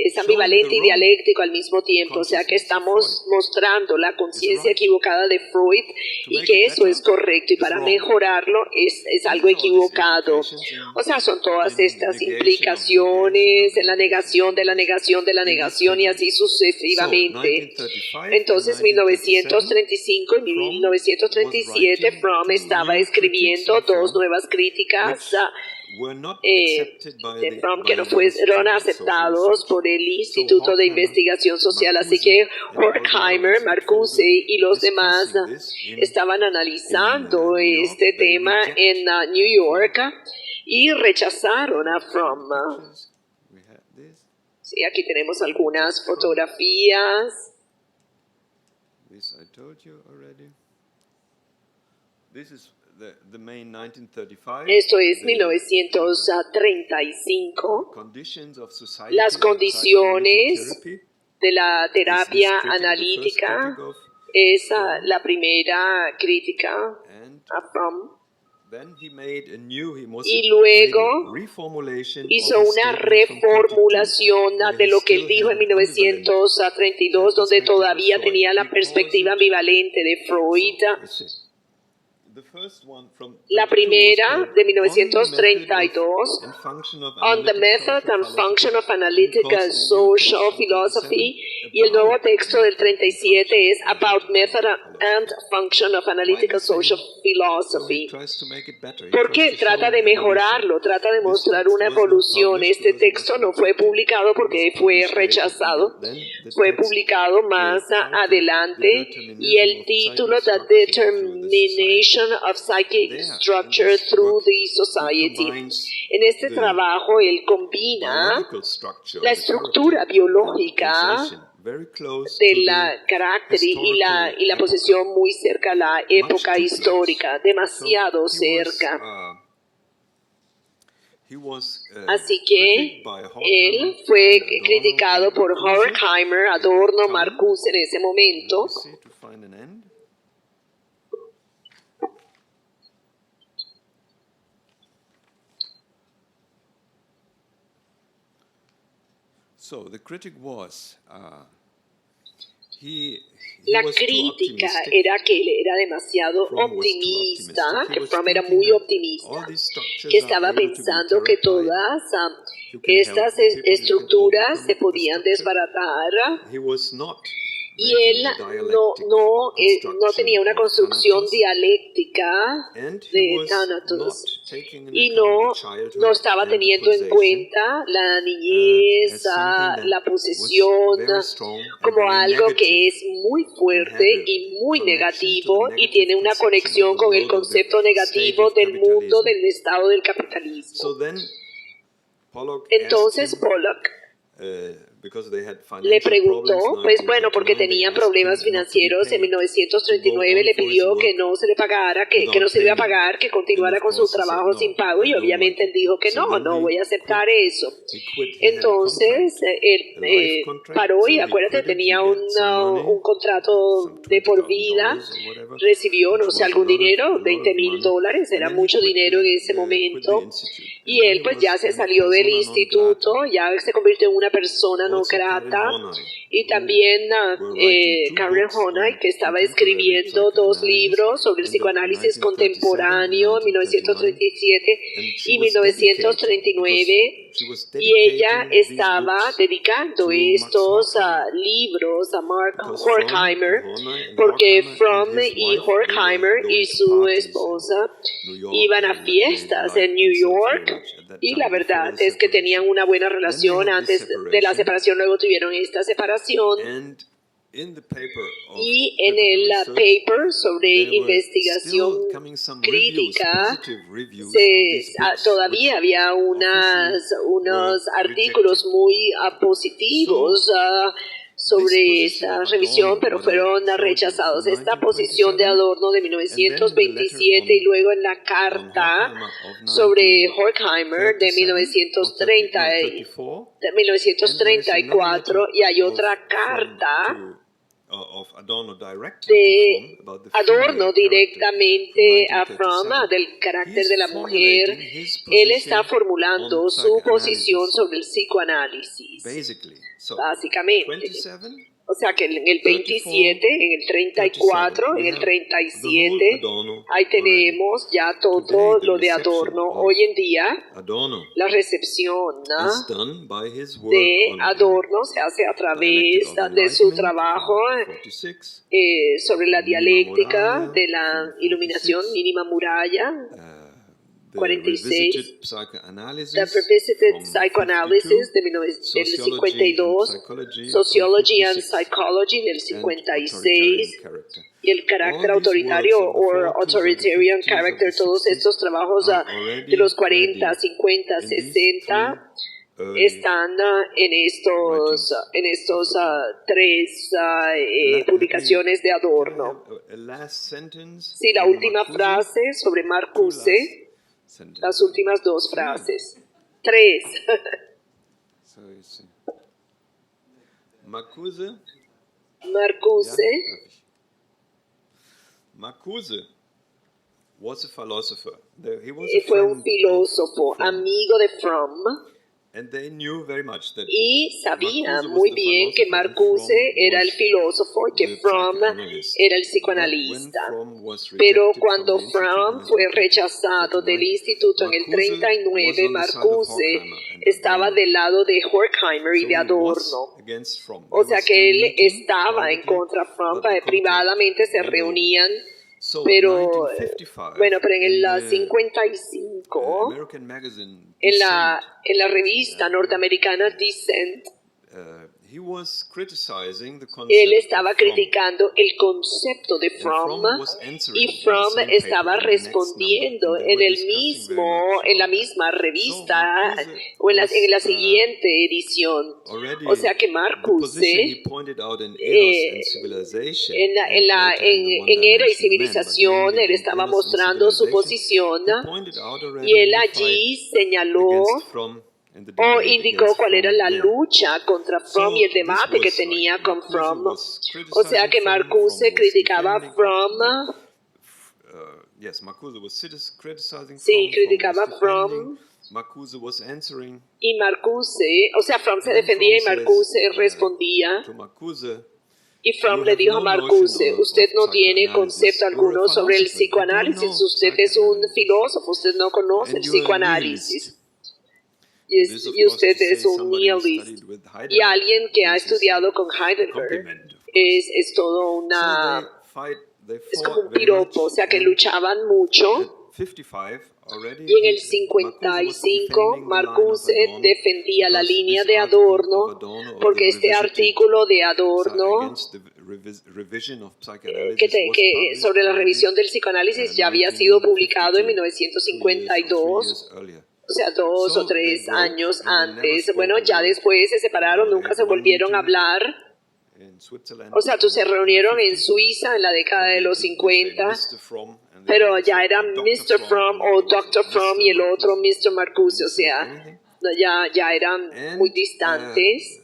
es ambivalente y dialéctico al mismo tiempo. O sea que estamos mostrando la conciencia equivocada de Freud, y que eso es correcto, y para mejorarlo es algo equivocado. O sea, son todas estas implicaciones en la negación de la negación de la negación, y así sucesivamente. Entonces, 1935 y 1937, Fromm estaba escribiendo dos nuevas críticas de Fromm que no fueron aceptados por el Instituto de Investigación Social. Así que Horkheimer, Marcuse y los demás estaban analizando este tema en New York y rechazaron a Fromm. Sí, aquí tenemos algunas fotografías. This I told you already. This is the May 1935. Esto es 1935. Las condiciones de la terapia analítica Es la primera crítica a Fromm. Y luego hizo una reformulación de lo que él dijo en 1932, donde todavía tenía la perspectiva ambivalente de Freud. La primera, de 1932, On the Method and Function of Analytical Social Philosophy, y el nuevo texto del 37 es About Method and Function of Analytical Social Philosophy. Porque trata de mejorarlo, trata de mostrar una evolución. Este texto no fue publicado porque fue rechazado, fue publicado más adelante, y el título The Determination of Psychic Structure Through the Society. En este trabajo él combina la estructura biológica del carácter y la posesión muy cerca a la época histórica, demasiado cerca. Así que él fue criticado por Horkheimer, Adorno, Marcuse en ese momento. La crítica era que él era demasiado optimista, que Fromm era muy optimista, que estaba pensando que todas estas estructuras se podían desbaratar, y él no tenía una construcción dialéctica de Thanatos, y no estaba teniendo en cuenta la niñez, la posesión, como algo que es muy fuerte y muy negativo, y tiene una conexión con el concepto negativo del mundo, del estado del capitalismo. Entonces Pollock le preguntó, pues bueno, porque tenían problemas financieros, en 1939 le pidió que no se le pagara, que no se le iba a pagar, que continuara con su trabajo sin pago, y obviamente él dijo que no voy a aceptar eso. Entonces él paró, y acuérdate, tenía un contrato de por vida, recibió, no sé, algún dinero, $20,000, era mucho dinero en ese momento, y él pues ya se salió del instituto, ya se convirtió en una persona no grata, y también Karen Honey, que estaba escribiendo 2 libros sobre el psicoanálisis contemporáneo en 1937 y 1939, y ella estaba dedicando estos libros a Mark Horkheimer, porque Fromm y Horkheimer y su esposa iban a fiestas en New York, y la verdad es que tenían una buena relación antes de la separación, luego tuvieron esta separación. Y en el paper sobre investigación crítica todavía había unos artículos muy positivos sobre esta revisión, pero fueron rechazados. Esta posición de Adorno de 1927, y luego en la carta sobre Horkheimer de 1934, y hay otra carta de Adorno directamente a Fromm del carácter de la mujer. Él está formulando su posición sobre el psicoanálisis, básicamente. O sea que en el 27, en el 34, en el 37, ahí tenemos ya todo lo de Adorno. Hoy en día, la recepción de Adorno se hace a través de su trabajo sobre la dialéctica de la iluminación, mínima muralla, 46, The Revisited Psychoanalysis del 52, Sociology and Psychology del 56, y el carácter autoritario o authoritarian character, todos estos trabajos de los 40, 50, 60 están en estos 3 publicaciones de Adorno. Sí, la última frase sobre Marcuse. Las últimas 2 frases. 3. Marcuse Marcuse was a philosopher. He was a Fue un friend filósofo, of Fromm. amigo de Fromm, And they knew very much that y sabía Marcuse was muy the bien que philosopher and Marcuse Fromm era el was filósofo y que the Fromm psychoanalyst. era el But when psicoanalista. Fromm was Pero rejected cuando from the Fromm institute fue in rechazado del 1939, instituto en el Marcuse was 39, on the side of Marcuse Horkheimer and estaba Adorno. del lado de Horkheimer y So de he Adorno. was against Fromm. O They sea were que still él meeting estaba en privately, contra de Fromm, but the contact privadamente se went over. reunían, So, pero 1955, bueno, pero en in el the 55, American magazine en Dissent, la revista norteamericana Dissent, he was criticizing the él concept estaba of Fromm. criticando el concepto de And Fromm Fromm was answering y in the Fromm same estaba paper, in the next respondiendo number, and they en were el discussing very much en la about that. misma So revista Marcuse o en was la siguiente edición. already O sea que the position he Marcuse pointed out in Eros and Civilization, en and later in the en Era y One-Dimensional Man, but Civilización, mainly él in estaba Eros and mostrando su Civilization, posición he pointed out y already él in the allí fight señaló against Fromm and the o debate indicó against cuál era Fromm la there. lucha contra Fromm y So el this debate que was like tenía con Marcuse Fromm. was O sea criticizing que Fromm, Marcuse Fromm was criticaba a defending, Fromm, yes, Marcuse was criticizing sí, Fromm, Fromm was criticaba a defending, Fromm Marcuse was answering, y Marcuse, o sea, Fromm se and then defendía Fromm y Marcuse says respondía. to Marcuse, Y Fromm you le have dijo a no notion Marcuse, usted of no tiene concepto psychoanalysis, you're a alguno sobre el philosopher, you don't psicoanálisis, know usted es un psychoanalysis, filósofo, usted no conoce el and you're a nihilist. psicoanálisis And this, of y course, usted to say es un somebody who nihilist. studied with Y Heidegger, alguien que ha this is estudiado con a Heidegger compliment, of course. es todo So una, they es como fought un very much, piropo, o sea que and luchaban mucho. at 55 already, Y en el Marcuse was 55, defending the line of Marcuse Adorno, defendía la because línea this de article of Adorno, Adorno, of porque the este revisited artículo de Adorno against the revision of psychoanalysis was que sobre la published revisión del already, psicoanálisis ya había sido publicado en 1952, 2 1952, years earlier. o sea, 2 o So they 3 broke, años and they never antes. spoke Bueno, a ya word después se separaron, about nunca it. se One volvieron a meeting hablar. in Switzerland O sea, se in the reunieron en 50s, Suiza en la década but de los they say 50, Mr. Fromm, and the pero other ya said, era Dr. Mr. Fromm and the o other one Dr. said, Fromm Mr. y el otro Marcuse. Mr. Marcuse, Didn't o say sea, anything. ya eran muy And, distantes.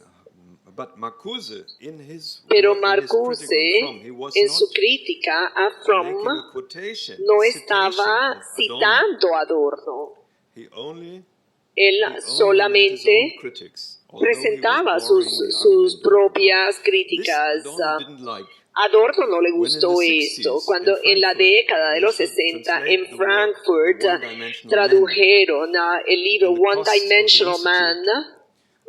but Marcuse, in his Pero critic on Fromm, Marcuse, he was en su not crítica a Fromm, making a quotation, no a citation estaba of Adorno. citando a Adorno. He only Él made his own solamente critics, although he was presentaba borrowing the sus argument of propias This críticas. Adorno didn't like. Adorno no le When in gustó the esto. 60s Cuando in en la Frankfurt, década de they los should 60 translate en the work, Frankfurt The One-Dimensional Man, tradujeron el libro and the One costs of the Dimensional Man, institute,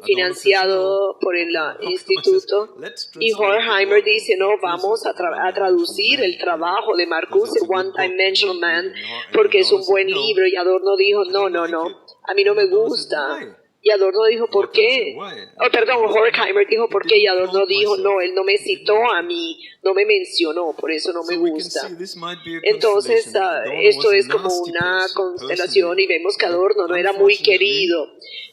Adorno says, financiado por el Horkheimer says, instituto, let's y translate the Horkheimer work dice, of no, Marcuse, vamos The a One-Dimensional traducir el Man, trabajo de because Marcuse, it's a One good book, and Dimensional we Man, read it. And porque es Adorno un said, buen no, libro, y Adorno dijo, I no, don't like it. a mí no And me Adorno said, gusta. why? Y Adorno dijo, ¿por Horkheimer said, qué? why? Oh, perdón, Adorno said, Horkheimer dijo, he ¿por qué? Y didn't Adorno quote dijo, myself. no, él no me He didn't citó a mention me. mí, no me mencionó, por eso no me So we can gusta. see this might be a Entonces, constellation. Adorno esto was a es como nasty una person, constelación y personally, vemos que but Adorno no era muy unfortunately, querido,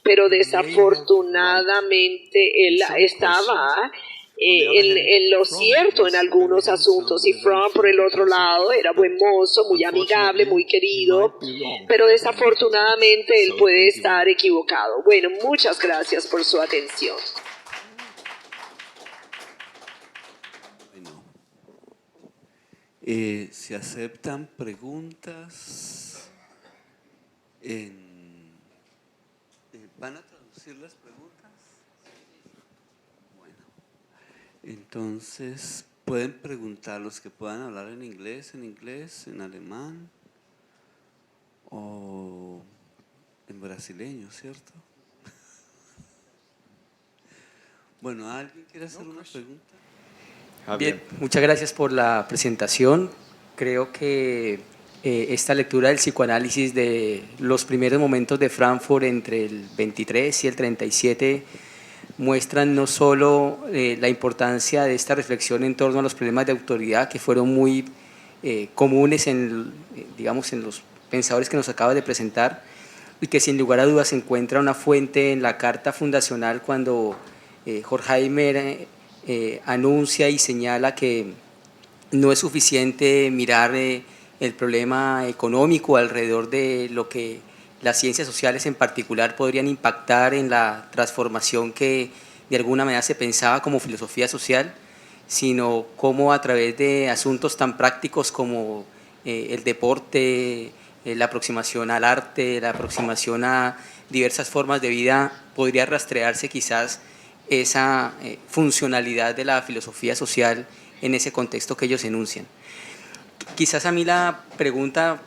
pero he may have desafortunadamente él in some estaba questions. On the other hand, en lo Fromm cierto en was algunos very handsome asuntos y and a very Fromm por el friendly otro person, lado era but buen mozo, muy amigable, unfortunately, muy he querido, might be wrong pero in many desafortunadamente aspects. él So puede thank you very estar much. equivocado. Bueno, muchas gracias por su atención. Bueno, se aceptan preguntas. ¿Van a traducir las preguntas? Bueno, entonces pueden preguntar los que puedan hablar en inglés, en alemán o en brasileño, ¿cierto? Bueno, ¿alguien quiere hacer una pregunta? Bien, muchas gracias por la presentación. Creo que esta lectura del psicoanálisis de los primeros momentos de Frankfurt entre el 23 y el 37 muestran no solo la importancia de esta reflexión en torno a los problemas de autoridad que fueron muy comunes digamos, en los pensadores que nos acabas de presentar, y que sin lugar a dudas se encuentra una fuente en la Carta Fundacional cuando Horkheimer anuncia y señala que no es suficiente mirar el problema económico alrededor de lo que las ciencias sociales en particular podrían impactar en la transformación que de alguna manera se pensaba como filosofía social, sino cómo a través de asuntos tan prácticos como el deporte, la aproximación al arte, la aproximación a diversas formas de vida, podría rastrearse quizás esa funcionalidad de la filosofía social en ese contexto que ellos enuncian. Quizás a mí la pregunta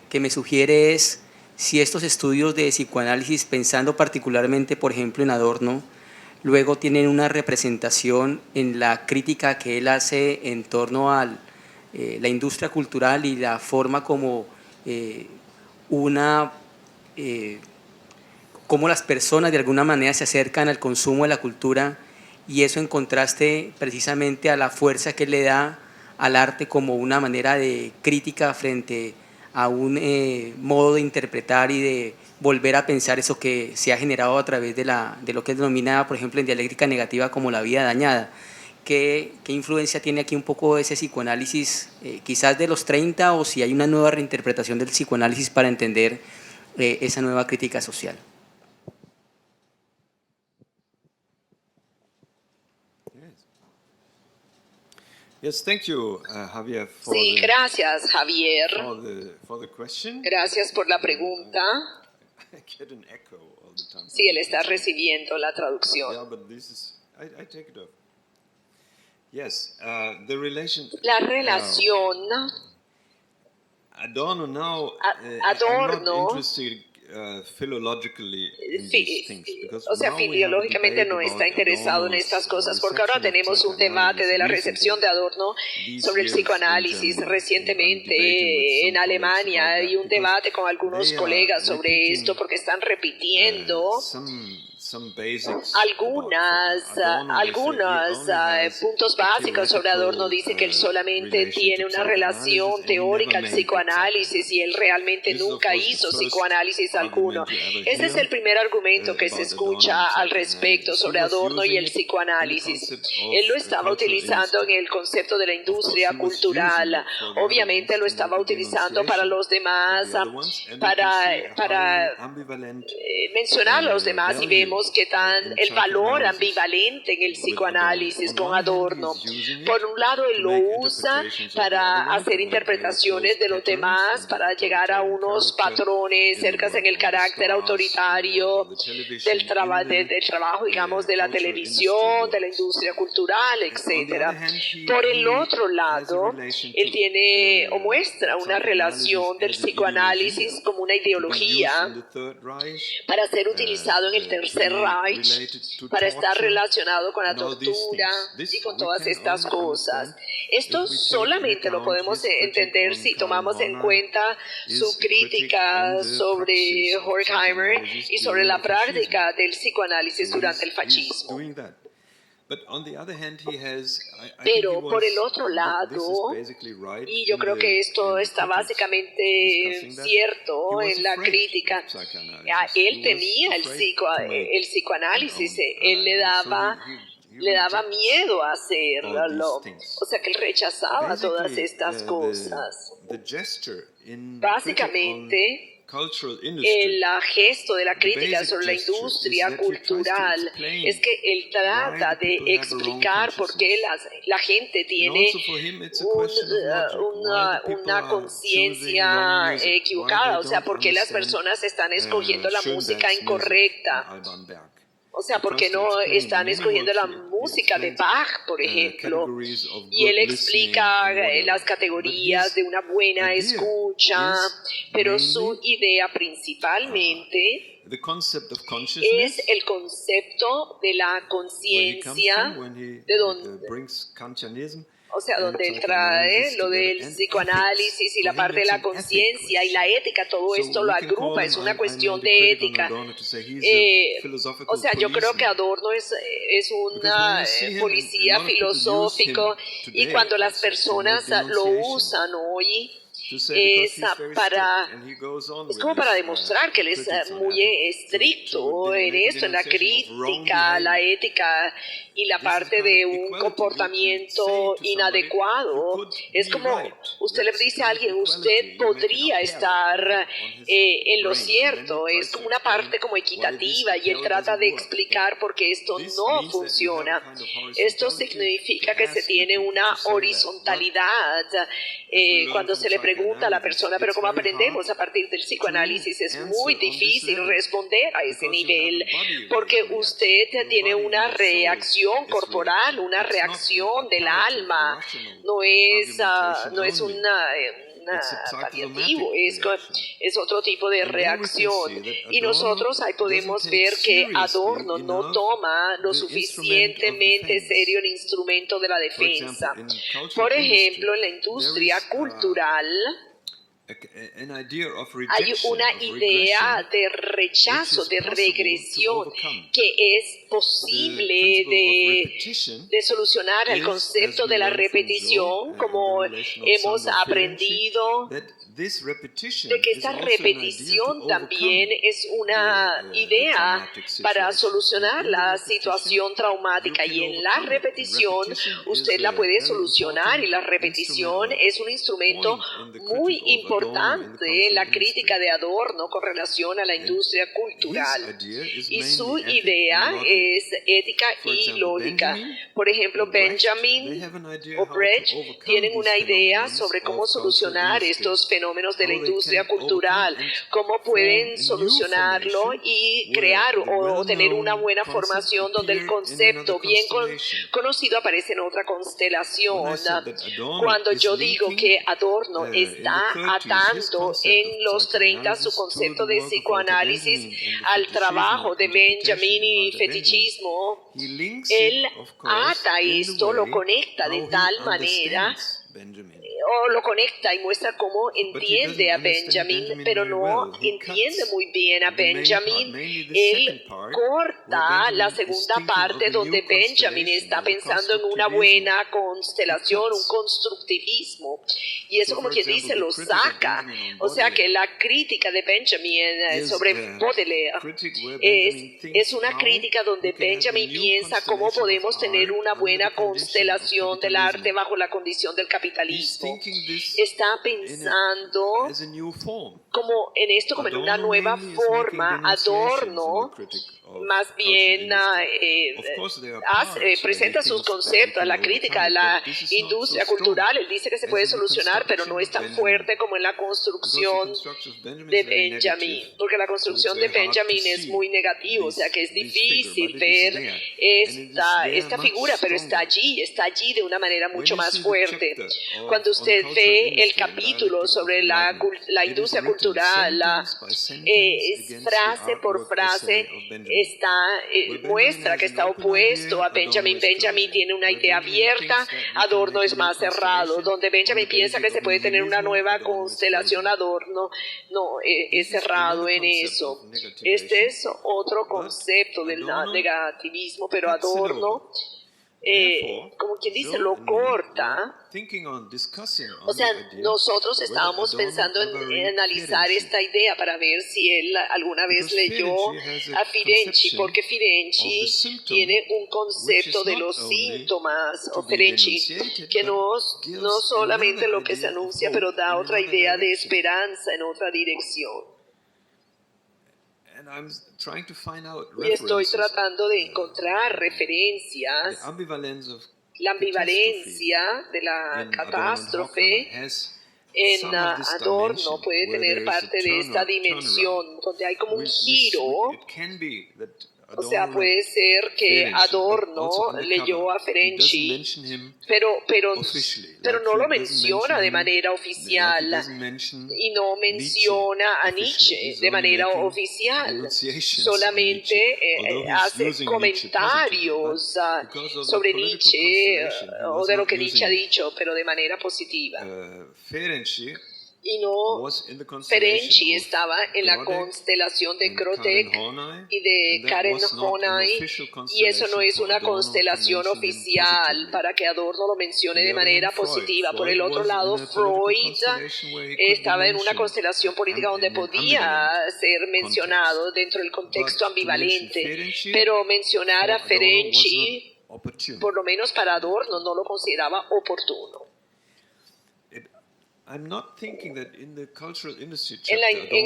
que me sugiere es si estos estudios de psicoanálisis, pensando particularmente, por ejemplo, en Adorno, luego tienen una representación en la crítica que él hace en torno a la industria cultural y la forma como cómo las personas de alguna manera se acercan al consumo de la cultura, y eso en contraste precisamente a la fuerza que le da al arte como una manera de crítica frente a un modo de interpretar y de volver a pensar eso que se ha generado a través de lo que es denominada, por ejemplo, en dialéctica negativa como la vida dañada. ¿Qué influencia tiene aquí un poco ese psicoanálisis, quizás de los 30, o si hay una nueva reinterpretación del psicoanálisis para entender esa nueva crítica social? Yes, thank you, Javier, Sí, gracias, Javier. for the question. Gracias por la pregunta. I get an echo all the time. Sí, él está recibiendo la traducción. Yeah, but this is, I take it off. Yes, the relation. La relación. Adorno now. Adorno. I'm not interested philologically in these things, because O sea, now we have a filiológicamente debate no está about interesado en Adorno's estas cosas, porque ahora reception of tenemos un debate de la recepción de Adorno sobre el psicoanálisis recientemente en Alemania, y un debate con algunos colegas sobre esto, porque están repitiendo algunos puntos básicos sobre Adorno. Dice que él solamente tiene una relación teórica al psicoanálisis y él realmente nunca hizo psicoanálisis alguno. Ese es el primer argumento que se escucha al respecto sobre Adorno y el psicoanálisis. Él lo estaba utilizando en el concepto de la industria cultural. Obviamente lo estaba utilizando para los demás, para mencionar a los demás, y vemos que el valor ambivalente en el psicoanálisis con Adorno. Por un lado, él lo usa para hacer interpretaciones de los demás, para llegar a unos patrones cerca en el carácter autoritario del trabajo, digamos, de la televisión, de la industria cultural, etc. Por el otro lado, él tiene o muestra una relación del psicoanálisis como una ideología para ser utilizado en el Tercer Reich, para estar relacionado con la tortura y con todas estas cosas. Esto solamente lo podemos entender si tomamos en cuenta su crítica sobre Horkheimer y sobre la práctica del psicoanálisis durante el fascismo. Pero por el otro lado, y yo creo que esto está básicamente cierto en la crítica, él tenía el psicoanálisis, él le daba miedo a hacerlo, o sea que él rechazaba todas estas cosas. Básicamente, el gesto de la crítica sobre la industria cultural es que él trata de explicar por qué la gente tiene una conciencia equivocada, o sea, por qué las personas están escogiendo la música incorrecta. O sea, porque no están escogiendo la música de Bach, por ejemplo. Y él explica las categorías de una buena escucha, pero su idea principalmente es el concepto de la conciencia, de donde, o sea, donde él trae lo del psicoanálisis y la parte de la conciencia y la ética, todo esto lo agrupa, es una cuestión de ética. O sea, yo creo que Adorno es un policía filosófico, y cuando las personas lo usan hoy es como para demostrar que él es muy estricto en esto, en la crítica, la ética y la parte de un comportamiento inadecuado. Es como usted le dice a alguien, usted podría estar en lo cierto. Es como una parte como equitativa y él trata de explicar por qué esto no funciona. Esto significa que se tiene una horizontalidad. Cuando se le pregunta a la persona, pero ¿cómo aprendemos a partir del psicoanálisis? Es muy difícil responder a ese nivel, porque usted tiene una reacción corporal, una reacción del alma. No es un paliativo, es otro tipo de reacción. Y nosotros ahí podemos ver que Adorno no toma lo suficientemente serio el instrumento de la defensa. Por ejemplo, en la industria cultural hay una idea de rechazo, de regresión, que es posible de solucionar el concepto de la repetición, como hemos aprendido, de que esta repetición también es una idea para solucionar la situación traumática, y en la repetición usted la puede solucionar, y la repetición es un instrumento muy importante en la crítica de Adorno con relación a la industria cultural. Y su idea es ética y lógica. Por ejemplo, Benjamin o Brecht tienen una idea sobre cómo solucionar estos fenómenos de la industria cultural, cómo pueden solucionarlo y crear o tener una buena formación donde el concepto bien conocido aparece en otra constelación. Cuando yo digo que Adorno está atando en los 30 su concepto de psicoanálisis al trabajo de Benjamin y fetichismo, él ata esto, lo conecta de tal manera, o lo conecta y muestra cómo entiende a Benjamin, pero no entiende muy bien a Benjamin. Él corta la segunda parte donde Benjamin está pensando en una buena constelación, un constructivismo, y eso, como quien dice, lo saca. O sea que la crítica de Benjamin sobre Baudelaire es una crítica donde Benjamin piensa cómo podemos tener una buena constelación del arte bajo la condición del capitalismo. Está pensando como en esto, como en una nueva forma. Adorno más bien presenta sus conceptos, la crítica a la industria cultural. Él dice que se puede solucionar, pero no es tan fuerte como en la construcción de Benjamin, porque la construcción de Benjamin es muy negativa, o sea que es difícil ver esta figura, pero está allí de una manera mucho más fuerte. Cuando usted ve el capítulo sobre la industria cultural, frase por frase, muestra que está opuesto a Benjamin. Benjamin tiene una idea abierta, Adorno es más cerrado. Donde Benjamin piensa que se puede tener una nueva constelación, Adorno no es cerrado en eso. Este es otro concepto del negativismo, pero Adorno, como quien dice, lo corta. O sea, nosotros estábamos pensando en analizar esta idea para ver si él alguna vez leyó a Firenci, porque Firenci tiene un concepto de los síntomas, o Firenci, que no solamente lo que se anuncia, pero da otra idea de esperanza en otra dirección. Y estoy tratando de encontrar referencias. La ambivalencia de la catástrofe en Adorno puede tener parte de esta dimensión, donde hay como un giro. O sea, puede ser que Adorno leyó a Ferenczi, pero no lo menciona de manera oficial, y no menciona a Nietzsche de manera oficial. Solamente hace comentarios sobre Nietzsche o de lo que Nietzsche ha dicho, pero de manera positiva. y no Ferenczi estaba en la constelación de Grottek y de Karen Horney, y eso no es una constelación oficial para que Adorno lo mencione de manera positiva. Por el otro lado, Freud estaba en una constelación política donde podía ser mencionado dentro del contexto ambivalente, pero mencionar a Ferenczi, por lo menos para Adorno, no lo consideraba oportuno. En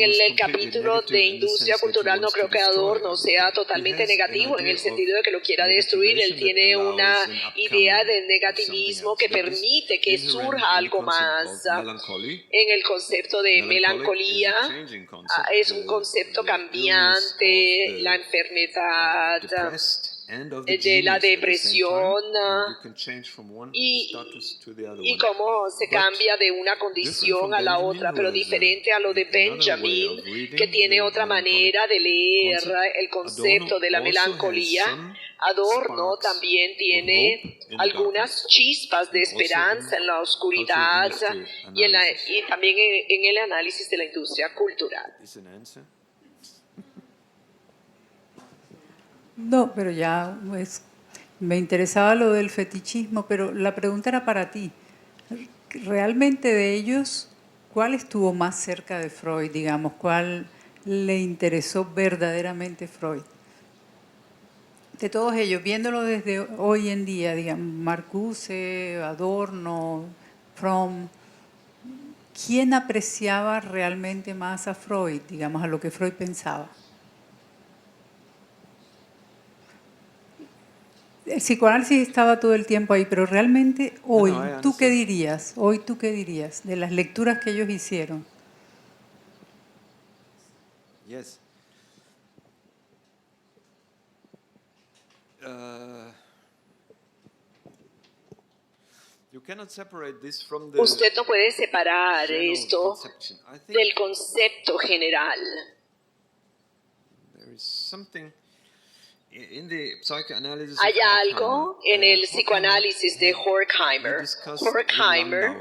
el capítulo de industria cultural no creo que Adorno sea totalmente negativo en el sentido de que lo quiera destruir. Él tiene una idea de negativismo que permite que surja algo más. En el concepto de melancolía es un concepto cambiante, la enfermedad, de la depresión y cómo se cambia de una condición a la otra, pero diferente a lo de Benjamin, que tiene otra manera de leer el concepto de la melancolía. Adorno también tiene algunas chispas de esperanza en la oscuridad y también en el análisis de la industria cultural. No, pero ya me interesaba lo del fetichismo, pero la pregunta era para ti. ¿Realmente de ellos, cuál estuvo más cerca de Freud, digamos? ¿Cuál le interesó verdaderamente Freud? De todos ellos, viéndolo desde hoy en día, digamos, Marcuse, Adorno, Fromm, ¿quién apreciaba realmente más a Freud, digamos, a lo que Freud pensaba? El psicoanálisis estaba todo el tiempo ahí, pero realmente hoy, ¿tú qué dirías? Hoy, ¿tú qué dirías de las lecturas que ellos hicieron? Yes. Usted no puede separar esto del concepto general. Hay algo en el psicoanálisis de Horkheimer. Horkheimer,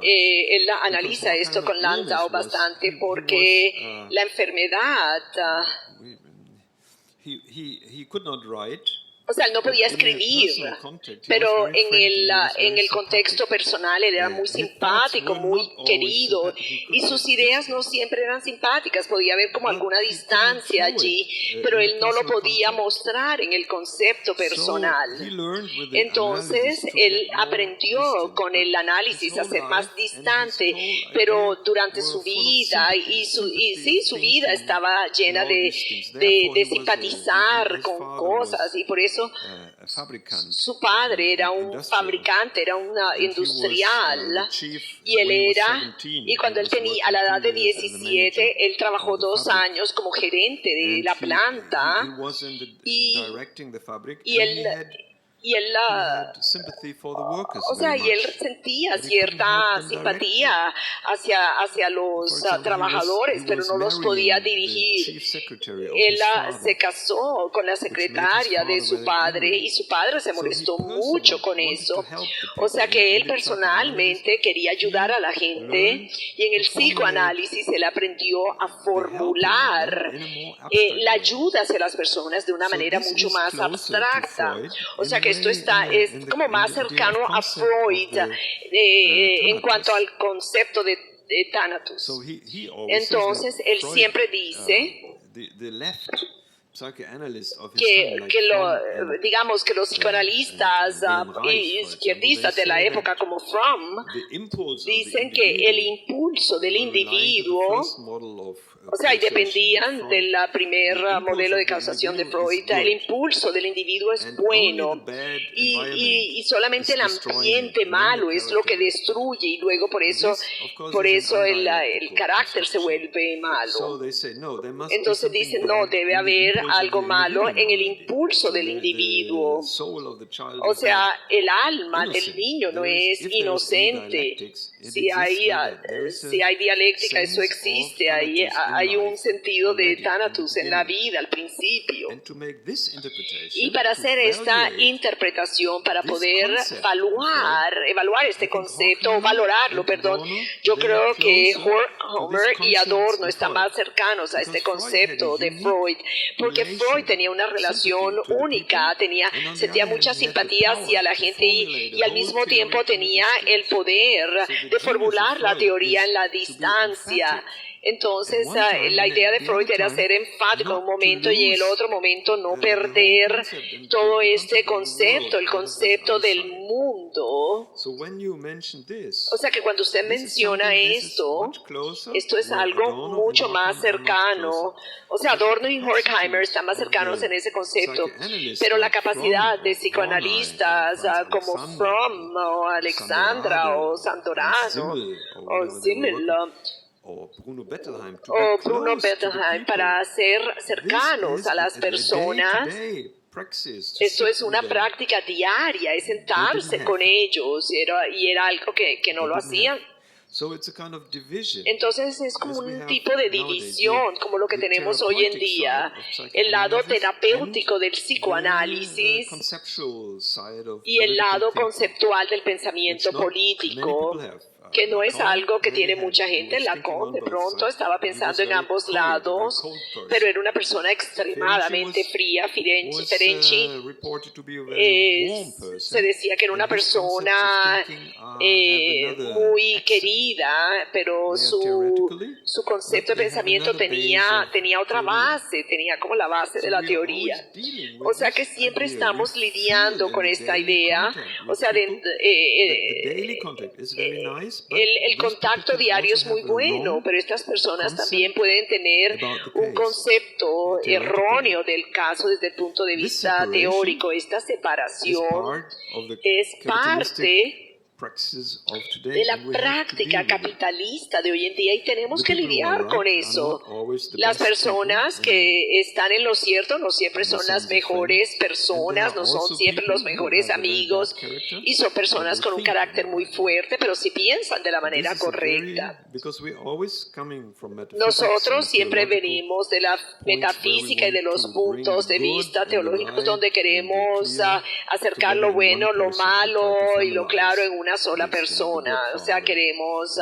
él analiza esto con Landau bastante porque la enfermedad, o sea, él no podía escribir, pero en el contexto personal él era muy simpático, muy querido, y sus ideas no siempre eran simpáticas, podía haber como alguna distancia allí, pero él no lo podía mostrar en el concepto personal. Entonces, él aprendió con el análisis a ser más distante, pero durante su vida, su vida estaba llena de simpatizar con cosas, y por eso su padre era un fabricante, era un industrial, y cuando él tenía, a la edad de 17, él trabajó 2 años como gerente de la planta, y él sentía cierta simpatía hacia los trabajadores, pero no los podía dirigir. Él se casó con la secretaria de su padre y su padre se molestó mucho con eso. O sea que él personalmente quería ayudar a la gente, y en el psicoanálisis él aprendió a formular la ayuda hacia las personas de una manera mucho más abstracta. O sea que esto es como más cercano a Freud en cuanto al concepto de Thanatos. Entonces, él siempre dice digamos que los psicoanalistas y izquierdistas de la época como Fromm dicen que el impulso del individo, o sea, y dependían del primer modelo de causación de Freud, el impulso del individuo es bueno y solamente el ambiente malo es lo que destruye, y luego por eso el carácter se vuelve malo. Entonces dicen, no, debe haber algo malo en el impulso del individuo. O sea, el alma del niño no es inocente. Si hay dialéctica, eso existe. Hay un sentido de Thanatos en la vida al principio. Y para hacer esta interpretación, para poder evaluar este concepto, o valorarlo, perdón, yo creo que Horkheimer y Adorno están más cercanos a este concepto de Freud, porque Freud tenía una relación única, sentía mucha simpatía hacia la gente y al mismo tiempo tenía el poder de formular la teoría en la distancia. Entonces, la idea de Freud era ser enfático en un momento y en el otro momento no perder todo este concepto, el concepto del mundo. O sea que cuando usted menciona esto es algo mucho más cercano. O sea, Adorno y Horkheimer están más cercanos en ese concepto, pero la capacidad de psicoanalistas como Fromm o Alexandra o Santorano o Simmel o Bruno Bettelheim para ser cercanos a las personas. Esto es una práctica diaria, es sentarse con ellos y era algo que no lo hacían. Entonces es como un tipo de división, como lo que tenemos hoy en día, el lado terapéutico del psicoanálisis y el lado conceptual del pensamiento político, que no es algo que tiene mucha gente. Lacan de pronto estaba pensando en ambos lados, pero era una persona extremadamente fría. Ferenczi se decía que era una persona muy querida, pero su concepto de pensamiento tenía otra base, tenía como la base de la teoría. O sea que siempre estamos lidiando con esta idea. O sea, el contacto diario es muy bueno, pero estas personas también pueden tener un concepto erróneo del caso desde el punto de vista teórico. Esta separación es parte de la práctica capitalista de hoy en día y tenemos que lidiar con eso. Las personas que están en lo cierto no siempre son las mejores personas, no son siempre los mejores amigos y son personas con un carácter muy fuerte, pero sí piensan de la manera correcta. Nosotros siempre venimos de la metafísica y de los puntos de vista teológicos donde queremos acercar lo bueno, lo malo y lo claro en una sola persona. O sea, queremos,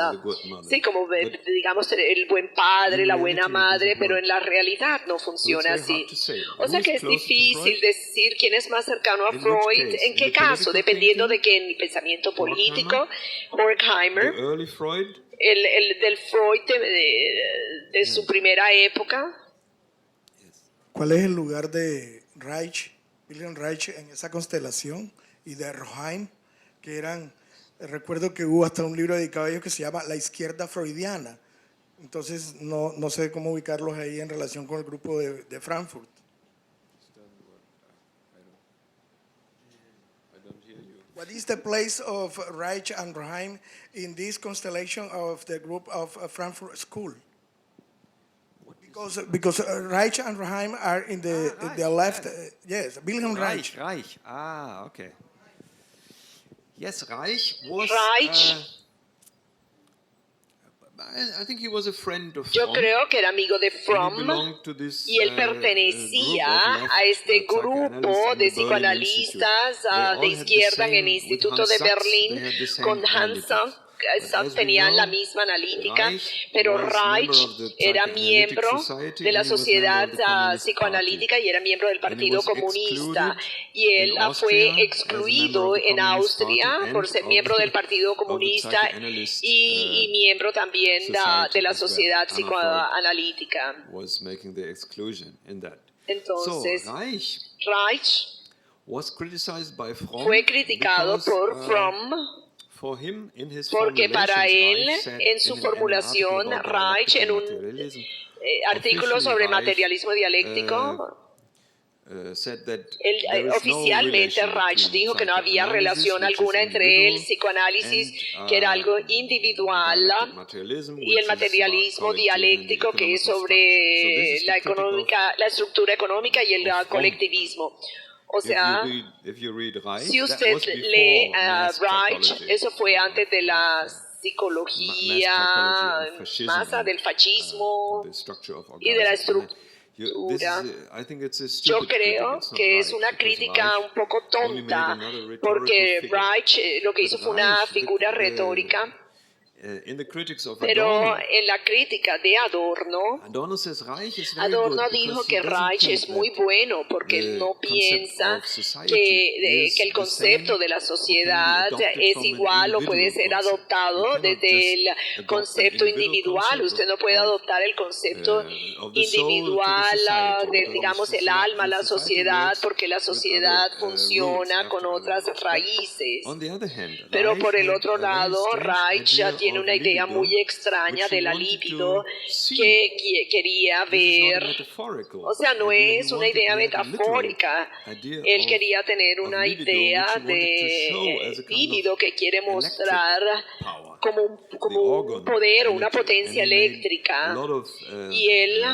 sí, como digamos, el buen padre, la buena madre, pero en la realidad no funciona así. O sea que es difícil decir quién es más cercano a Freud, en qué caso, dependiendo de que en el pensamiento político, Horkheimer, el del Freud de su primera época. ¿Cuál es el lugar de Reich, Wilhelm Reich, en esa constelación, y de Roheim, que eran... Recuerdo que hubo hasta un libro dedicado a ellos que se llama La izquierda freudiana. Entonces, no sé cómo ubicarlos ahí en relación con el grupo de Frankfurt. What is the place of Reich and Roheim in this constellation of the group of Frankfurt School? Because Reich and Roheim are in the left. Yes, Wilhelm Reich. Reich. Ah, okay. Yes, Reich was. I think he was a friend of Yo creo que era amigo de Fromm y él pertenecía a este grupo de psicoanalistas de izquierda en el Instituto de Berlín con Hans Sachs. Tenían la misma analítica, pero Reich era miembro de la sociedad psicoanalítica y era miembro del Partido Comunista, y él fue excluido en Austria por ser miembro del Partido Comunista y miembro también de la sociedad psicoanalítica. Entonces, Reich fue criticado por Fromm porque para él, en su formulación, Reich, en un artículo sobre materialismo dialéctico, Oficialmente Reich dijo que no había relación alguna entre el psicoanálisis, que era algo individual, y el materialismo dialéctico, que es sobre la estructura económica y el colectivismo. O sea, si usted lee a Reich, eso fue antes de la psicología masa, del fascismo y de la estructura. Yo creo que es una crítica un poco tonta, porque Reich lo que hizo fue una figura retórica. Pero en la crítica de Adorno dijo que Reich es muy bueno porque él no piensa que el concepto de la sociedad es igual o puede ser adoptado desde el concepto individual. Usted no puede adoptar el concepto individual de, digamos, el alma, la sociedad, porque la sociedad funciona con otras raíces. Pero por el otro lado, Reich ya tiene una idea muy extraña de la libido que quería ver, o sea, no es una idea metafórica, él quería tener una idea de libido que quiere mostrar como un poder o una potencia eléctrica, y él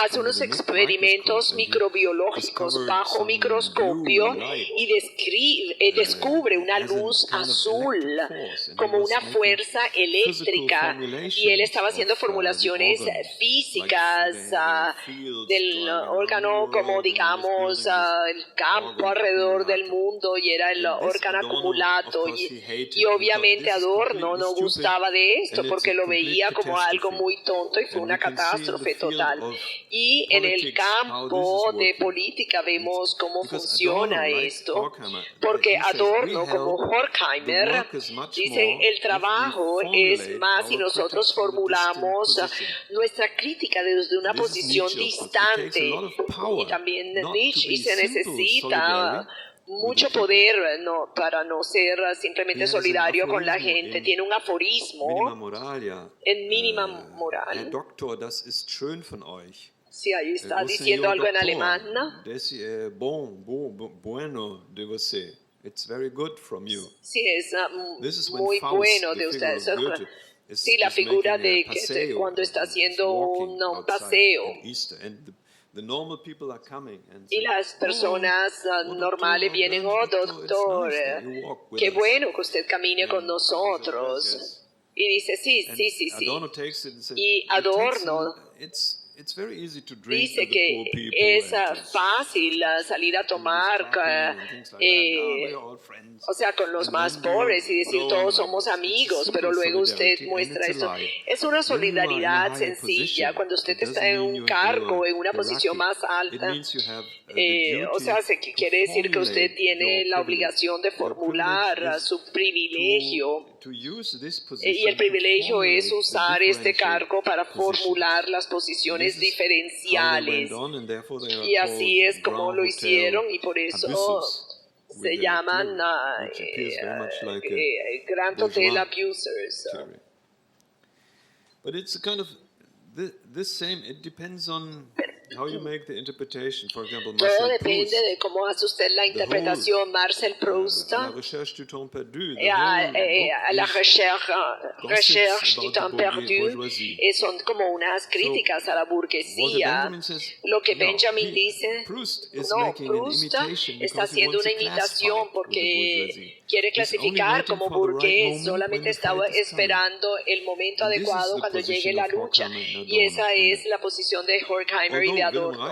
hace unos experimentos microbiológicos bajo microscopio y descubre una luz azul como una fuerza eléctrica, y él estaba haciendo formulaciones físicas del órgano, como digamos el campo alrededor del mundo, y era el órgano acumulado, y obviamente Adorno no gustaba de esto porque lo veía como algo muy tonto, y fue una catástrofe total. Y en el campo de política vemos cómo funciona esto, porque Adorno, como Horkheimer, dice el trabajo es más si nosotros formulamos nuestra crítica desde una posición distante, y también Nietzsche, y se necesita mucho poder para no ser simplemente solidario con la gente. Tiene un aforismo en Mínima Moral. Sí, ahí está diciendo algo en alemán, ¿no? It's very good from you. Sí, es muy bueno de usted. Sí, la figura de que cuando está haciendo un paseo. Y las personas normales vienen, oh doctor, qué bueno que usted camine con nosotros. Y dice, sí. Y Adorno dice que es fácil salir a tomar, o sea, con los más pobres y decir todos somos amigos, pero luego usted muestra eso. Es una solidaridad sencilla. Cuando usted está en un cargo, en una posición más alta, o sea, quiere decir que usted tiene la obligación de formular su privilegio. Y el privilegio es usar este cargo para formular las posiciones diferenciales. Y así es como lo hicieron, y por eso se llaman Grand Hotel Abusers. But it's kind of this same, it depends on how you make the interpretation. For example, todo depende de cómo hace usted la interpretación. Marcel Proust, La recherche du temps perdu, la recherche du temps perdu, son como unas críticas a la burguesía. Lo que Benjamin dice, Proust está haciendo una imitación porque quiere clasificar como burgués, solamente estaba esperando el momento adecuado cuando llegue la lucha, y esa es la posición de Horkheimer y de Adorno.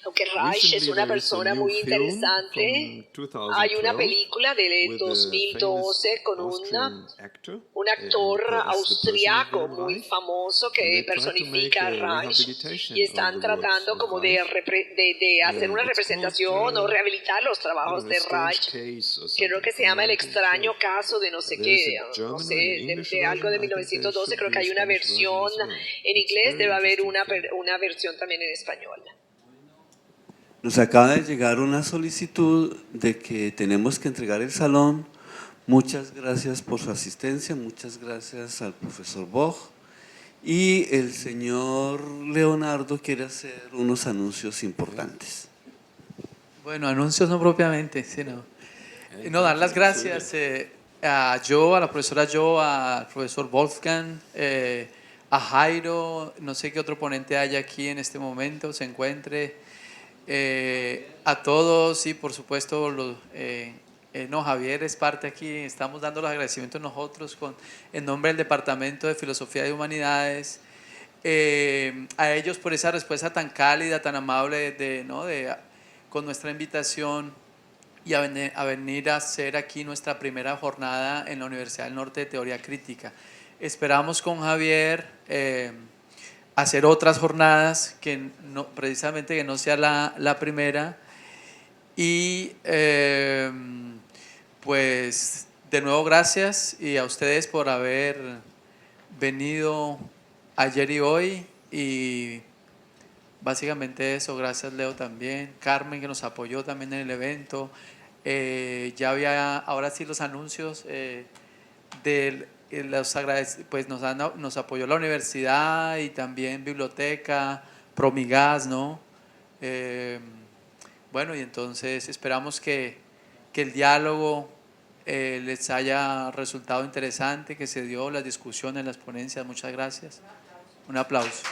Aunque Reich es una persona muy interesante, hay una película de 2012 con un actor austriaco muy famoso que personifica a Reich, y están tratando como de hacer una representación o rehabilitar los trabajos de Reich. Creo que se llama El extraño caso de no sé qué, no sé, de algo de 1912. Creo que hay una versión en inglés, debe haber una versión también en español. Nos acaba de llegar una solicitud de que tenemos que entregar el salón. Muchas gracias por su asistencia, muchas gracias al profesor Boch, y el señor Leonardo quiere hacer unos anuncios importantes. Bueno, anuncios no propiamente, sino no, dar las gracias a la profesora Jo, al profesor Wolfgang, a Jairo, no sé qué otro ponente haya aquí en este momento, se encuentre, a todos y por supuesto no, Javier es parte aquí, estamos dando los agradecimientos nosotros en nombre del Departamento de Filosofía y Humanidades, a ellos por esa respuesta tan cálida, tan amable con nuestra invitación y a venir a hacer aquí nuestra primera jornada en la Universidad del Norte de Teoría Crítica. Esperamos con Javier hacer otras jornadas, precisamente que no sea la primera. Y pues de nuevo gracias y a ustedes por haber venido ayer y hoy, y básicamente eso. Gracias, Leo, también, Carmen, que nos apoyó también en el evento. Ya había ahora sí los anuncios pues nos apoyó la universidad y también biblioteca, Promigas, ¿no? Bueno, y entonces esperamos que el diálogo les haya resultado interesante, que se dio las discusiones, las ponencias. Muchas gracias. Un aplauso.